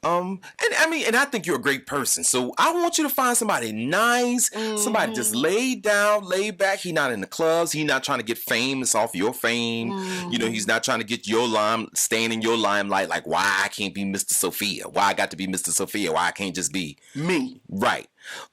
And I think you're a great person. So I want you to find somebody nice, somebody just laid down, laid back. He not in the clubs. He not trying to get famous off your fame. He's not trying to get your staying in your limelight. Like, why I can't be Mr. Sophia? Why I got to be Mr. Sophia? Why I can't just be
me?
Right.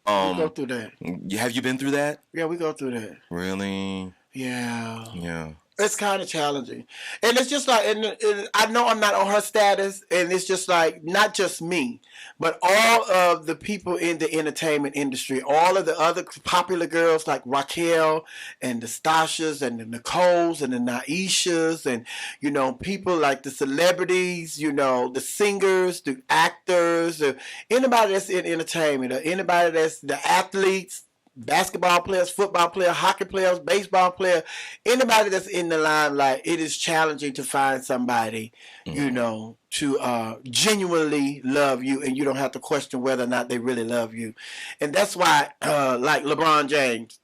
We go through that.
Have you been through that?
Yeah, we go through that.
Really?
Yeah.
Yeah.
It's kind of challenging. And it's just like, and I know I'm not on her status, and it's just like, not just me, but all of the people in the entertainment industry, all of the other popular girls like Raquel and the Stashas and the Nicoles and the Naishas and, you know, people like the celebrities, you know, the singers, the actors, anybody that's in entertainment, or anybody that's the athletes, basketball players, football players, hockey players, baseball players, anybody that's in the limelight, it is challenging to find somebody, you know, to genuinely love you, and you don't have to question whether or not they really love you. And that's why, like LeBron James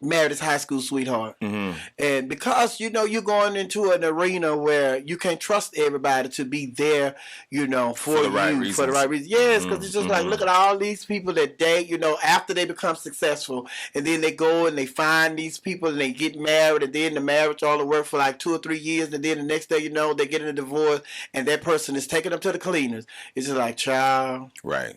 married his high school sweetheart. And because, you know, you're going into an arena where you can't trust everybody to be there, you know, for
the
you,
right reasons.
for the right reason. Yes, because it's just like, look at all these people that date, you know, after they become successful, and then they go and they find these people and they get married, and then the marriage all the work for like 2 or 3 years, and then the next day, you know, they get in a divorce, and that person is taking them to the cleaners. It's just like, child.
Right.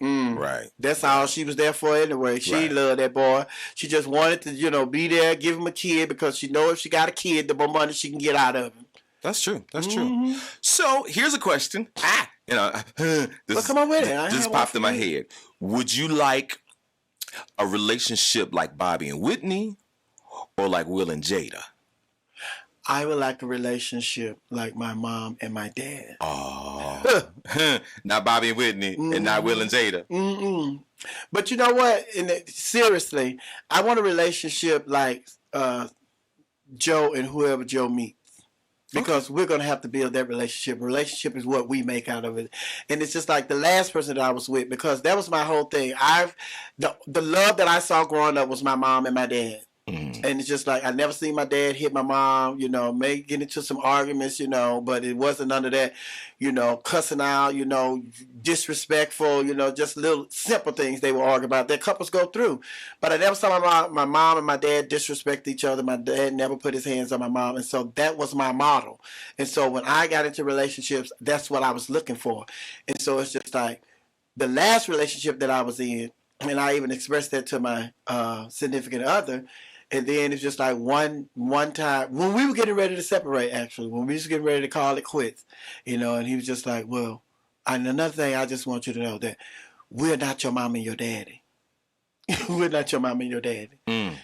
That's all she was there for anyway. She loved that boy. She just wanted to, you know, be there, give him a kid, because she know if she got a kid, the more money she can get out of him.
That's true. That's true. So here's a question. You know, this,
come on with it.
This popped in my head. Would you like a relationship like Bobby and Whitney, or like Will and Jada?
I would like a relationship like my mom and my dad.
Oh, not Bobby and Whitney, and not Will and Jada.
But you know what? Seriously, I want a relationship like Joe and whoever Joe meets. Because we're going to have to build that relationship. Relationship is what we make out of it. And it's just like the last person that I was with, because that was my whole thing. The love that I saw growing up was my mom and my dad. And it's just like, I never seen my dad hit my mom, you know, may get into some arguments, you know, but it wasn't none of that, you know, cussing out, you know, disrespectful, you know, just little simple things they would argue about that couples go through. But I never saw my mom and my dad disrespect each other. My dad never put his hands on my mom. And so that was my model. And so when I got into relationships, that's what I was looking for. And so it's just like the last relationship that I was in, and I even expressed that to my significant other. And then it's just like one time when we were getting ready to separate, actually, when we was getting ready to call it quits, you know, and he was just like, well, and another thing, I just want you to know that we're not your mom and your daddy. We're not your mom and your daddy.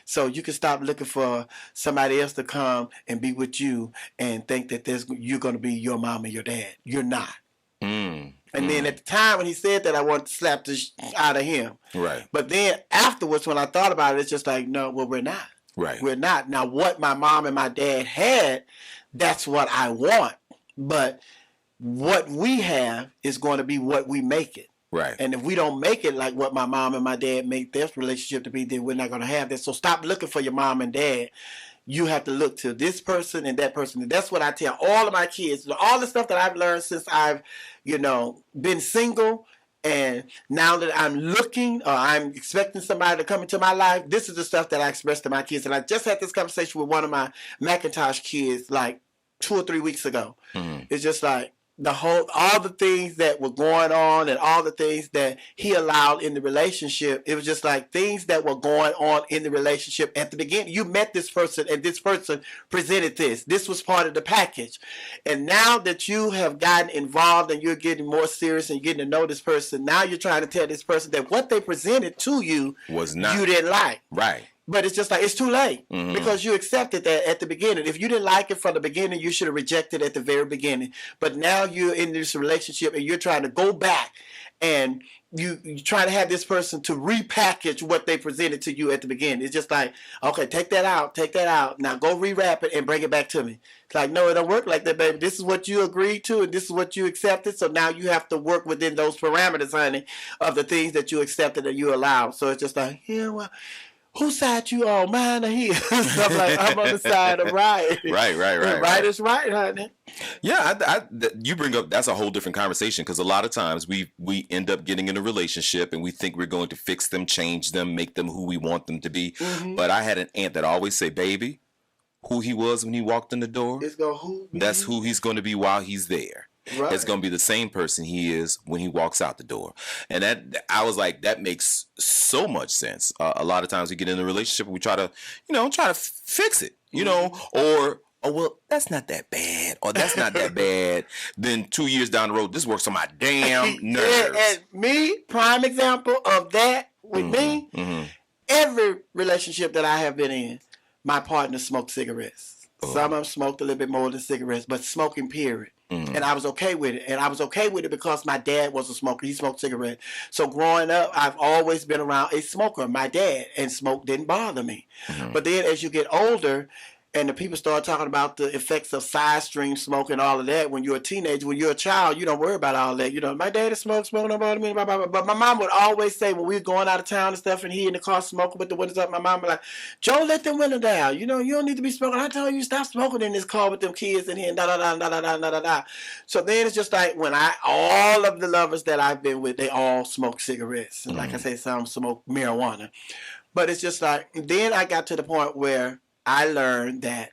So you can stop looking for somebody else to come and be with you and think that you're going to be your mom and your dad. You're not. And then at the time when he said that, I wanted to slap the out of him.
Right.
But then afterwards, when I thought about it, it's just like, no, well, we're not.
Right.
We're not. Now, what my mom and my dad had, that's what I want. But what we have is going to be what we make it.
Right.
And if we don't make it like what my mom and my dad make their relationship to be, then we're not going to have that. So stop looking for your mom and dad. You have to look to this person and that person. And that's what I tell all of my kids. All the stuff that I've learned since I've, you know, been single, and now that I'm looking, or I'm expecting somebody to come into my life, this is the stuff that I express to my kids. And I just had this conversation with one of my Macintosh kids like 2 or 3 weeks ago. It's just like, all the things that were going on and all the things that he allowed in the relationship, it was just like things that were going on in the relationship at the beginning. You met this person and this person presented this. This was part of the package. And now that you have gotten involved and you're getting more serious and getting to know this person, now you're trying to tell this person that what they presented to you
was not,
you didn't like.
Right.
But it's just like, it's too late because you accepted that at the beginning. If you didn't like it from the beginning, you should have rejected it at the very beginning. But now you're in this relationship and you're trying to go back and you try to have this person to repackage what they presented to you at the beginning. It's just like, okay, take that out. Now go rewrap it and bring it back to me. It's like, no, it don't work like that, baby. This is what you agreed to and this is what you accepted. So now you have to work within those parameters, honey, of the things that you accepted and you allowed. So it's just like, yeah, well, whose side you on, mine or his? So I'm like, I'm on the side of right.
Right.
Right is right, honey.
Yeah, you bring up, that's a whole different conversation, because a lot of times we end up getting in a relationship and we think we're going to fix them, change them, make them who we want them to be. But I had an aunt that always say, baby, who he was when he walked in the door, that's who he's going to be while he's there. Right. It's going to be the same person he is when he walks out the door. And that, I was like, that makes so much sense. A lot of times we get in a relationship and we try to fix it, you know, or oh, well, that's not that bad, or that's not that bad. Then 2 years down the road, this works on my damn nerves.
And me, prime example of that with me, every relationship that I have been in, my partner smoked cigarettes. Some of them smoked a little bit more than cigarettes, but smoking, period. And I was okay with it. And I was okay with it because my dad was a smoker. He smoked cigarettes. So growing up, I've always been around a smoker, my dad, and smoke didn't bother me. But then as you get older, and the people start talking about the effects of side stream smoke and all of that. When you're a teenager, when you're a child, you don't worry about all that. You know, my daddy smoked don't bother me. Blah, blah, blah. But my mom would always say when we were going out of town and stuff, and he in the car smoking with the windows up, my mom would like, Joe, let the window down. You know, you don't need to be smoking. I tell you, stop smoking in this car with them kids in here and da da da da da da da da da. So then it's just like when all of the lovers that I've been with, they all smoke cigarettes. And like I say, some smoke marijuana. But it's just like, then I got to the point where I learned that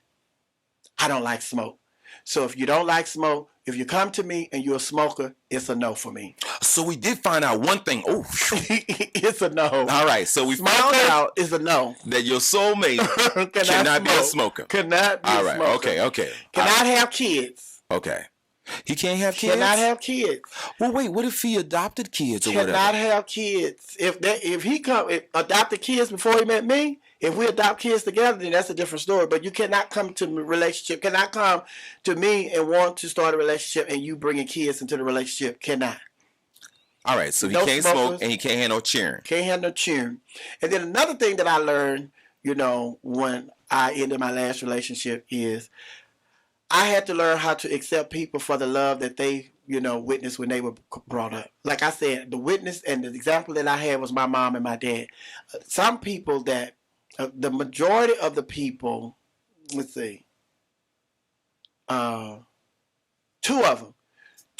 I don't like smoke. So if you don't like smoke, if you come to me and you're a smoker, it's a no for me.
So we did find out one thing. Oh,
it's a no.
All right. So we
Smoker
found out
is a no.
that your soulmate cannot be a smoker.
Cannot be
all
a
right.
smoker.
Okay.
Cannot have kids.
Okay. He can't have kids?
Cannot have kids.
Well, wait. What if he adopted kids or whatever?
Cannot have kids. If he adopted kids before he met me, if we adopt kids together, then that's a different story. But you cannot come to a relationship. Cannot come to me and want to start a relationship and you bringing kids into the relationship. Cannot.
All right. So he
No
can't
smokers.
smoke and he can't have no cheering.
Can't have no cheering. And then another thing that I learned, you know, when I ended my last relationship is I had to learn how to accept people for the love that they, you know, witnessed when they were brought up. Like I said, the witness and the example that I had was my mom and my dad. Some people that, the majority of the people, let's see, two of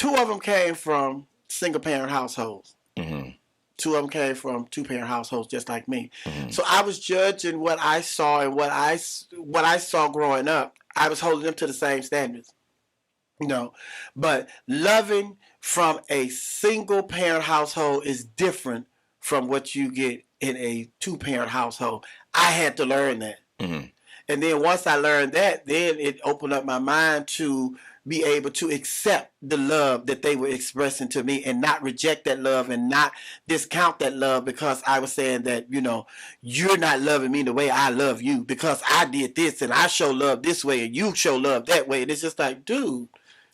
them came from single parent households. Two of them came from two-parent households, just like me. So I was judging what I saw and what I saw growing up. I was holding them to the same standards, you know. But loving from a single-parent household is different from what you get in a two-parent household. I had to learn that. And then once I learned that, then it opened up my mind to be able to accept the love that they were expressing to me and not reject that love and not discount that love because I was saying that, you know, you're not loving me the way I love you because I did this and I show love this way and you show love that way. And it's just like, dude,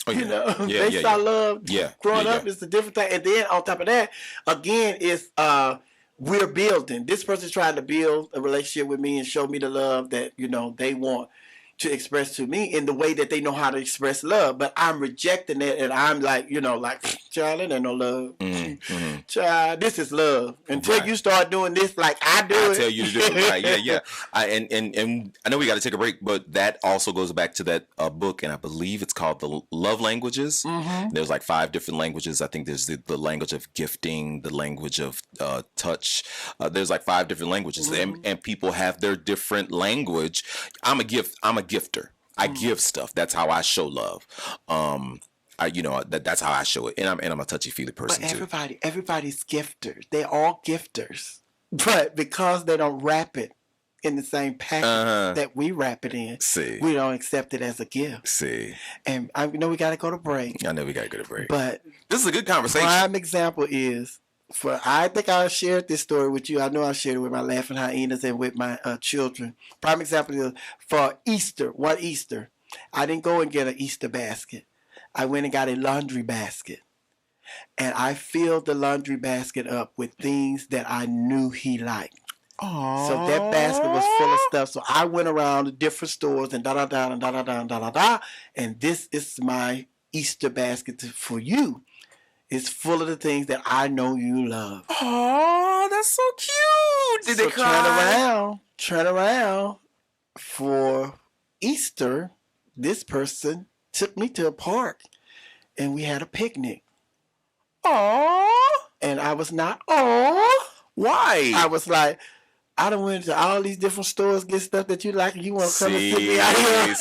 you know, they saw love growing up. It's a different thing. And then on top of that, again, it's we're building. This person's trying to build a relationship with me and show me the love that, you know, they want to express to me in the way that they know how to express love. But I'm rejecting it and I'm like, you know, like, child, it ain't no love. Child, this is love. Until you start doing this like I do
I'll
it.
tell you to do it. Right. Yeah. And I know we got to take a break, but that also goes back to that book, and I believe it's called The Love Languages. There's like 5 different languages. I think there's the language of gifting, the language of touch. There's like 5 different languages, and people have their different language. I'm a gifter. I give stuff. That's how I show love. That's how I show it. And I'm a touchy-feely person too.
Everybody's gifters. They're all gifters. But because they don't wrap it in the same package that we wrap it in, we don't accept it as a gift. And I know we got to go to break. But
this is a good conversation.
Prime example is, I think I shared this story with you. I know I shared it with my laughing hyenas and with my children. Prime example is for Easter, one Easter, I didn't go and get an Easter basket. I went and got a laundry basket. And I filled the laundry basket up with things that I knew he liked. Aww. So that basket was full of stuff. So I went around to different stores and da-da-da and da-da-da and da-da-da. And this is my Easter basket for you. It's full of the things that I know you love.
Oh, that's so cute. Did they cry?
Turn around. For Easter, this person took me to a park and we had a picnic.
Aww.
And I was not, aww.
Why?
I was like, I done went to all these different stores, get stuff that you like, and you want to come and sit me out here.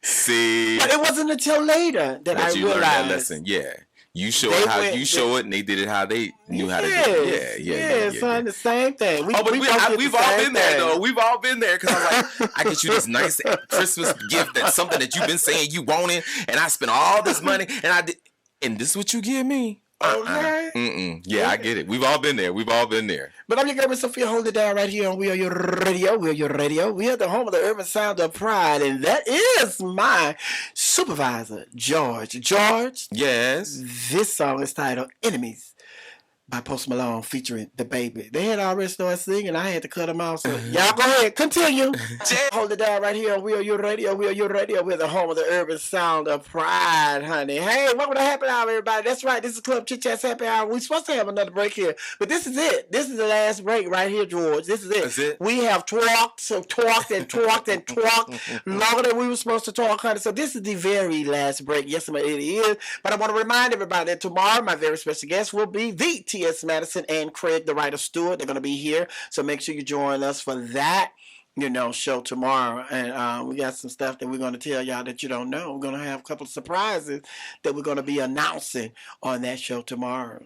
See.
But it wasn't until later that I
you
realized.
learned that lesson. Yeah. You show
They
it how
went-
you show it, and they did it how they knew how to do
Yes,
it. Yeah,
son, the same thing.
Oh, but
both
we've
did
all
the
been
same
there
thing.
though. We've all been there because I was like, I get you this nice Christmas gift that's something that you've been saying you wanted, and I spent all this money, and I did, and this is what you give me.
Okay.
Yeah, I get it. We've all been there. We've all been there.
But I'm your girl, Miss Sophia. Hold it down right here on WERUradio. WERUradio. We are the home of the urban sound of pride, and that is my supervisor, George. George,
Yes.
this song is titled "Enemies" by Post Malone featuring The Baby. They had already started singing. I had to cut them off. So y'all go ahead. Continue. Hold it down right here on WERUradio. WERUradio. We're the home of the urban sound of pride, honey. Hey, welcome to Happy Hour, everybody. That's right. This is Club Chit Chat Happy Hour. We're supposed to have another break here. But this is it. This is the last break right here, George. This is it.
That's it?
We have talked longer than we were supposed to talk, honey. So this is the very last break. Yes, it is. But I want to remind everybody that tomorrow, my very special guest will be the T.S. Madison and Craig, the writer Stewart. They're going to be here. So make sure you join us for that, show tomorrow. And we got some stuff that we're going to tell y'all that you don't know. We're going to have a couple of surprises that we're going to be announcing on that show tomorrow.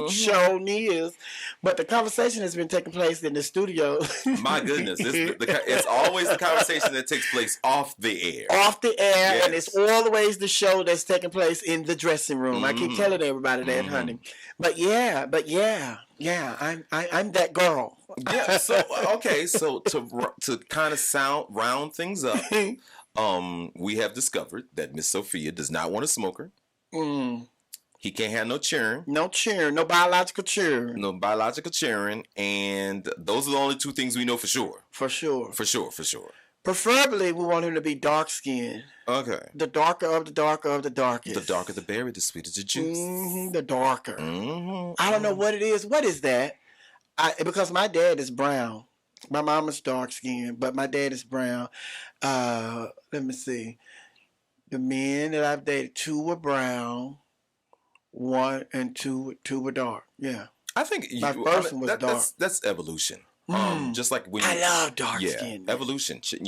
Show news. But the conversation has been taking place in the studio.
My goodness, it's always the conversation that takes place off the air.
Off the air,
Yes.
and it's always the show that's taking place in the dressing room. I keep telling everybody that, honey. But yeah, I'm that girl.
Yeah. So okay. So to kind of round things up, we have discovered that Miss Sophia does not want a smoker. He can't have no children.
No children, no biological children.
No biological children, and those are the only two things we know for sure.
For sure.
For sure.
Preferably, we want him to be dark skinned.
Okay.
The darker of the darker of the darkest.
The darker the berry, the sweeter the juice.
The darker. I don't know what it is. What is that? Because my dad is brown. My mom is dark skinned, but my dad is brown. Let me see. The men that I've dated, 2 were brown. 1 and 2 were dark. Yeah.
I think
my first one was dark.
That's evolution. Just like when
I love dark skin.
Evolution. Just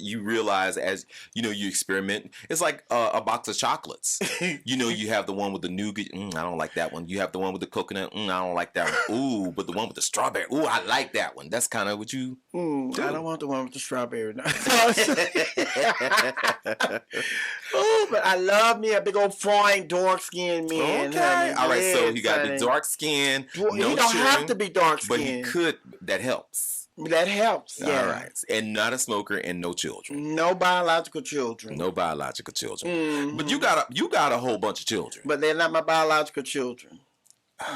you realize as you experiment. It's like a box of chocolates. You have the one with the nougat. I don't like that one. You have the one with the coconut. I don't like that one. Ooh, but the one with the strawberry. Ooh, I like that one. That's kind of what you.
I don't want the one with the strawberry. Oh, but I love me a big old fine dark skinned man.
Okay.
Honey.
All right. So he got
honey.
the dark skin.
He don't have to be dark skinned.
But he could. That helps.
That helps. Yeah.
All right. And not a smoker and no children.
No biological children.
No biological children. But you got a whole bunch of children.
But they're not my biological children.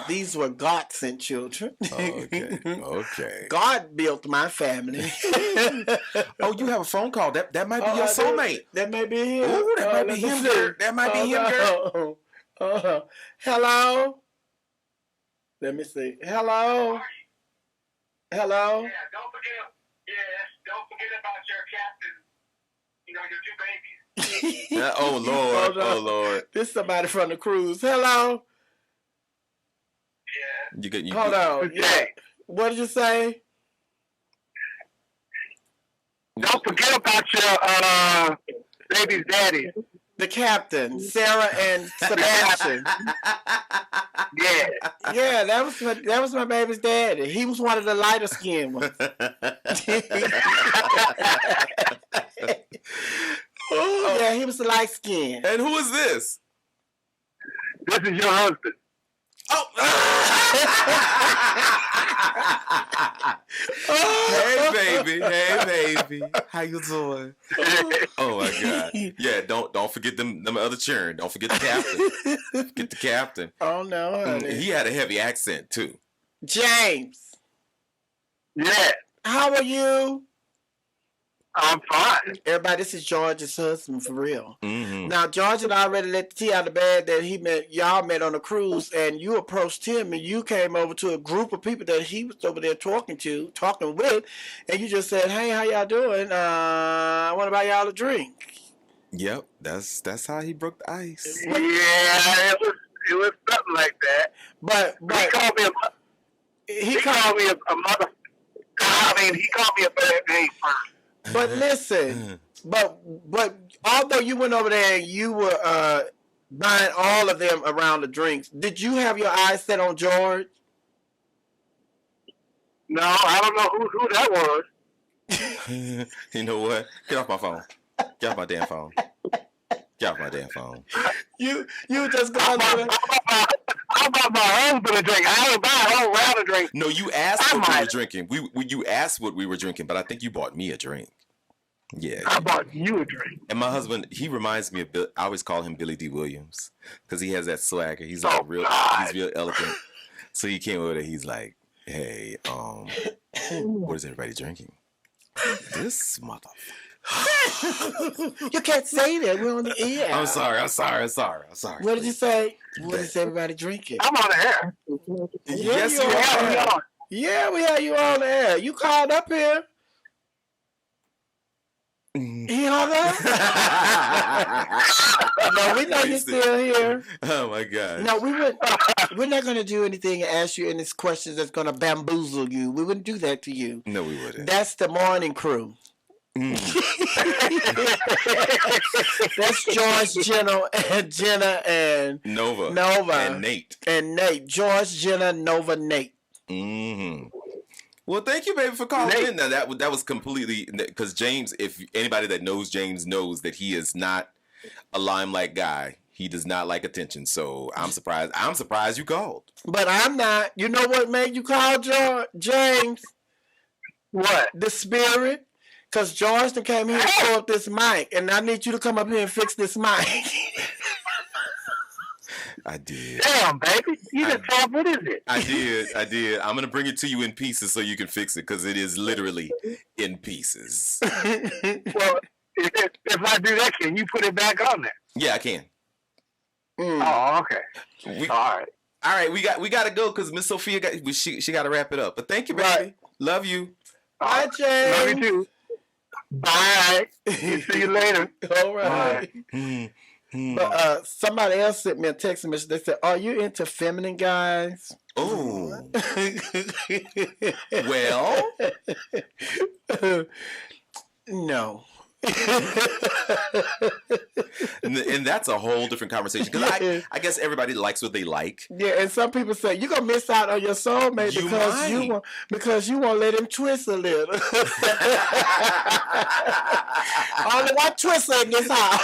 These were God sent children.
Okay.
God built my family.
Oh, you have a phone call. That might be your soulmate.
That may be him.
Oh, that might be him, girl. That might be him, girl.
Hello? Let me see. Hello? Hello?
Yeah, don't forget about your captain. Your 2 babies.
Oh Lord! Oh Lord!
This is somebody from the cruise. Hello?
Yeah.
Hold on. Yeah. What did you say?
Don't forget about your baby's daddy.
The captain, Sarah and Sebastian.
Yeah.
Yeah, that was my baby's daddy. He was one of the lighter skinned ones. Oh, yeah, he was the light skin.
And who is this?
This is your husband.
Oh. Hey baby, how you doing? Oh my God! Yeah, don't forget them other children. Don't forget the captain. Forget the captain.
Oh no, honey.
He had a heavy accent too.
James.
Yeah.
How are you?
I'm fine.
Everybody, this is George's husband for real.
Mm-hmm.
Now, George had already let the tea out of the bag that y'all met on a cruise, and you approached him, and you came over to a group of people that he was over there talking with, and you just said, "Hey, how y'all doing? I want to buy y'all a drink."
Yep, that's how he broke the ice.
Yeah, it was something like that.
But
he called me a mother. I mean, he called me a bad name first.
But listen, but although you went over there and you were buying all of them around the drinks. Did you have your eyes set on George?
No, I don't know who that was.
You know what? Get off my phone. Get off my damn phone. Get off my damn phone.
You just gone to
I bought my husband a drink. I ain't buy a whole round of drinks.
No, you asked what we were drinking. You asked what we were drinking, but I think you bought me a drink. Yeah.
I bought you a drink.
And my husband, he reminds me of I always call him Billy D. Williams because he has that swagger. He's like he's real elegant. So he came over there. He's like, "Hey, what is everybody drinking?" This motherfucker.
You can't say that. We're on the air.
I'm sorry.
What did you say? What is everybody drinking?
I'm on the air.
Yes, you are.
Yeah, we had you on the air. You called up here. He hung up? No, we know you're still here.
Oh my God.
No, we're not going to do anything and ask you any questions that's going to bamboozle you. We wouldn't do that to you.
No, we wouldn't.
That's the morning crew. That's George, Jenna, and Nova,
and Nate.
George, Jenna, Nova, Nate.
Mm-hmm. Well, thank you, baby, for calling in. Now that was completely because James. If anybody that knows James knows that he is not a limelight guy. He does not like attention. So I'm surprised. I'm surprised you called.
But I'm not. You know what made you call James?
What?
The spirit. Because George came here and pulled up this mic, and I need you to come up here and fix this mic.
I did.
Damn, baby. You just told what is it?
I did. I'm going to bring it to you in pieces so you can fix it because it is literally in pieces.
Well, if I do that, can you put it back on there?
Yeah, I can.
Oh, okay. All right.
We got to go because Miss Sophia she got to wrap it up. But thank you, baby.
Right.
Love you.
Bye, James.
Love you too. Bye. See you later.
All right. But somebody else sent me a text message. They said, "Are you into feminine guys?"
Oh. Well.
No.
and that's a whole different conversation because I guess everybody likes what they like.
Yeah, and some people say you're gonna miss out on your soulmate because you won't let him twist a little. Only one twister in this house.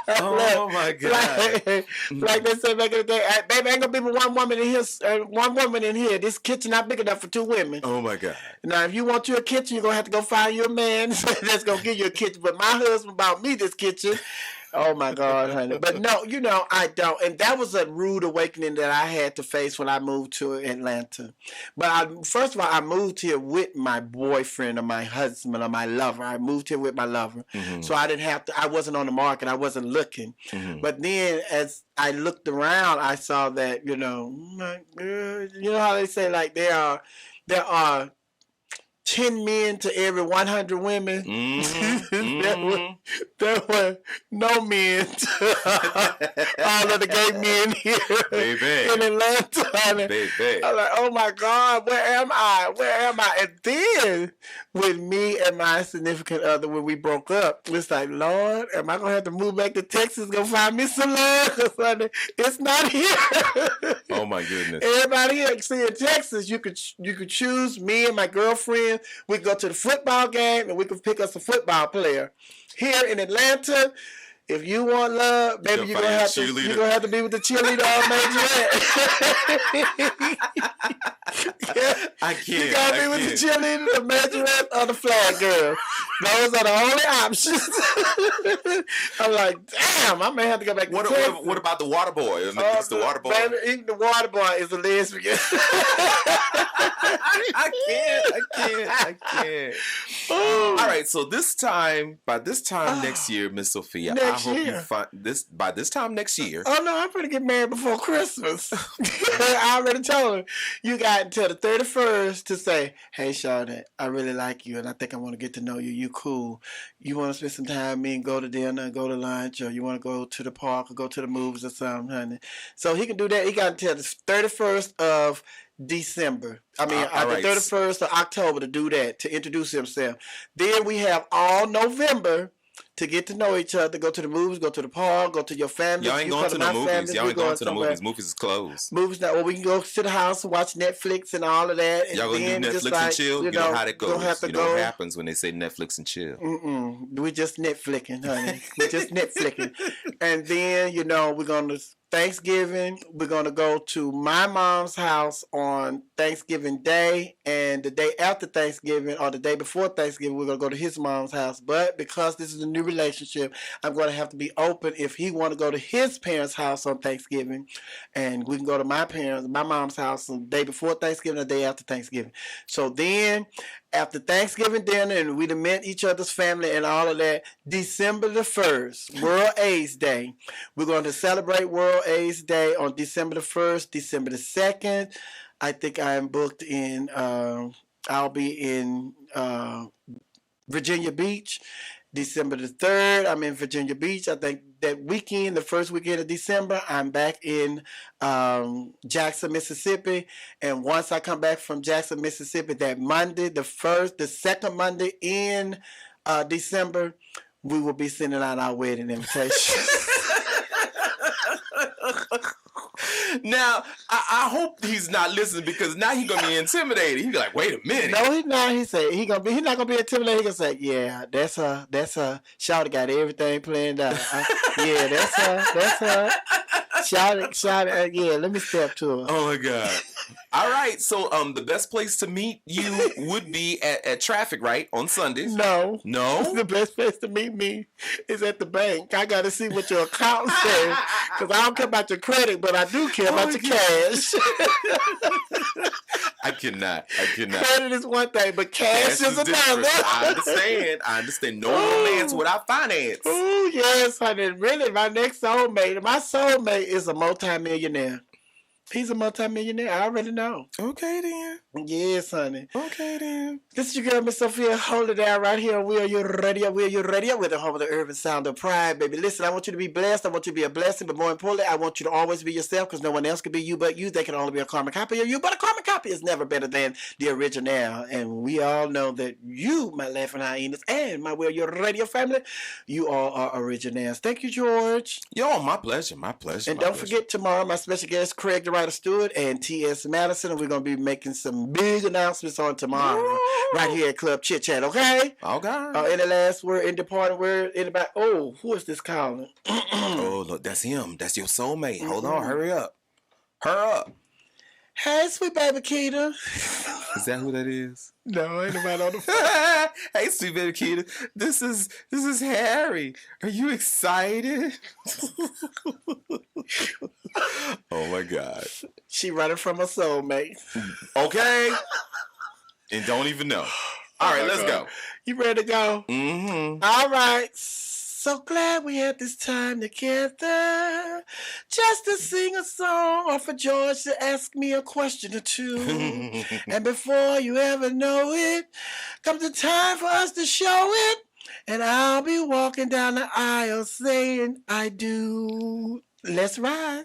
Oh my God!
Like they said back in the day, baby, ain't gonna be one woman in here. One woman in here. This kitchen not big enough for two women.
Oh my God!
Now, if you want you a kitchen, you're gonna have to go find you a man that's gonna give you a kitchen. But my husband bought me this kitchen. Oh my God, honey. But no, I don't. And that was a rude awakening that I had to face when I moved to Atlanta. But first of all, I moved here with my boyfriend or my husband or my lover. I moved here with my lover. Mm-hmm. So I didn't have to, I wasn't on the market. I wasn't looking. Mm-hmm. But then as I looked around, I saw that, you know how they say like there are 10 men to every 100 women. Mm-hmm. there were no men to all of the gay men here in Atlanta. Baby. I was like, oh my God, where am I? And then with me and my significant other, when we broke up, it's like, Lord, am I going to have to move back to Texas, go find me some love? It's not here.
Oh my goodness.
Everybody here, see in Texas, you could choose me and my girlfriend. We could go to the football game and we could pick us a football player. Here in Atlanta, if you want love, baby, you're gonna have to be with the cheerleader or majorette.
I can't.
You gotta be with the cheerleader, the majorette, or the flag girl. Those are the only options. I'm like, damn, I may have to go back to Texas.
What about the water boy? Is the water boy?
Baby, even the water boy is a lesbian.
I can't. All right, so by this time next year, Miss Sophia, I hope you find this by this time next year.
Oh no, I'm gonna get married before Christmas. I already told her you got until the 31st to say, "Hey, Shawty, I really like you, and I think I want to get to know you. You cool. You want to spend some time with me and go to dinner, go to lunch, or you want to go to the park or go to the movies or something, honey." So he can do that. He got until the 31st of December. I mean, the 31st of October to do that, to introduce himself. Then we have all November to get to know each other, go to the movies, go to the park, go to your family.
Y'all ain't going to no movies. Y'all ain't going to the movies. Movies is closed.
Movies now. Well, we can go to the house and watch Netflix and all of that. And
y'all gonna do Netflix and chill? You know how that goes. You know what happens when they say Netflix and chill.
We just Netflixing, honey. We just Netflixing. And then, you know, we're going to Thanksgiving, we're going to go to my mom's house on Thanksgiving Day, and the day after Thanksgiving or the day before Thanksgiving, we're going to go to his mom's house. But because this is a new relationship, I'm going to have to be open if he want to go to his parents' house on Thanksgiving, and we can go to my mom's house the day before Thanksgiving or the day after Thanksgiving. So then, after Thanksgiving dinner, and we'd have met each other's family and all of that, December the 1st, World AIDS Day. We're going to celebrate World AIDS Day on December the 1st, December the 2nd. I think I am booked in, I'll be in Virginia Beach. December the 3rd, I'm in Virginia Beach. I think that weekend, the first weekend of December, I'm back in Jackson, Mississippi. And once I come back from Jackson, Mississippi, that Monday, the second Monday in December, we will be sending out our wedding invitation.
Now, I hope he's not listening, because now he's gonna be intimidated. He's like, "Wait a minute."
No, he's not. He's not gonna be intimidated. He's gonna say, "Yeah, that's her. That's her. Shawty got everything planned out. Yeah, that's her. That's her. Shawty. Yeah, let me step to her."
Oh my God. All right, so the best place to meet you would be at traffic, right? On Sundays.
No.
No?
The best place to meet me is at the bank. I got to see what your account says, because I don't care about your credit, but I do care about your cash.
I cannot.
Credit is one thing, but cash is another.
I understand. No romance without finance.
Oh, yes, honey. Really, my soulmate is a multimillionaire. He's a multimillionaire. I already know.
Okay, then.
Yes, honey.
Okay, then.
This is your girl, Miss Sophia. Hold it down right here. WERUradio. WERUradio. We're the home of the urban sound of pride, baby. Listen, I want you to be blessed. I want you to be a blessing. But more importantly, I want you to always be yourself, because no one else can be you but you. They can only be a carbon copy of you. But a carbon copy is never better than the original. And we all know that you, my laughing hyenas, and my WERUradio family, you all are originals. Thank you, George.
Yo, my pleasure. And
don't forget, tomorrow, my special guest, Craig the Writer Stewart, and T.S. Madison, and we're going to be making some big announcements on tomorrow, right here at Club Chit Chat, okay?
Okay.
Any last word, any departing word, anybody? Oh, who is this calling?
Oh, look, that's him. That's your soulmate. Hold on, hurry up.
Hey, sweet baby Keita.
Is that who that is?
No, ain't nobody on the phone.
Hey, sweet baby Keita. This is Harry. Are you excited? Oh my God.
She running from her soulmate.
Okay. And don't even know. All right, let's go.
You ready to go?
Mm-hmm.
All right. So glad we had this time together, just to sing a song, or for George to ask me a question or two. And before you ever know it, comes the time for us to show it. And I'll be walking down the aisle saying, I do. Let's ride.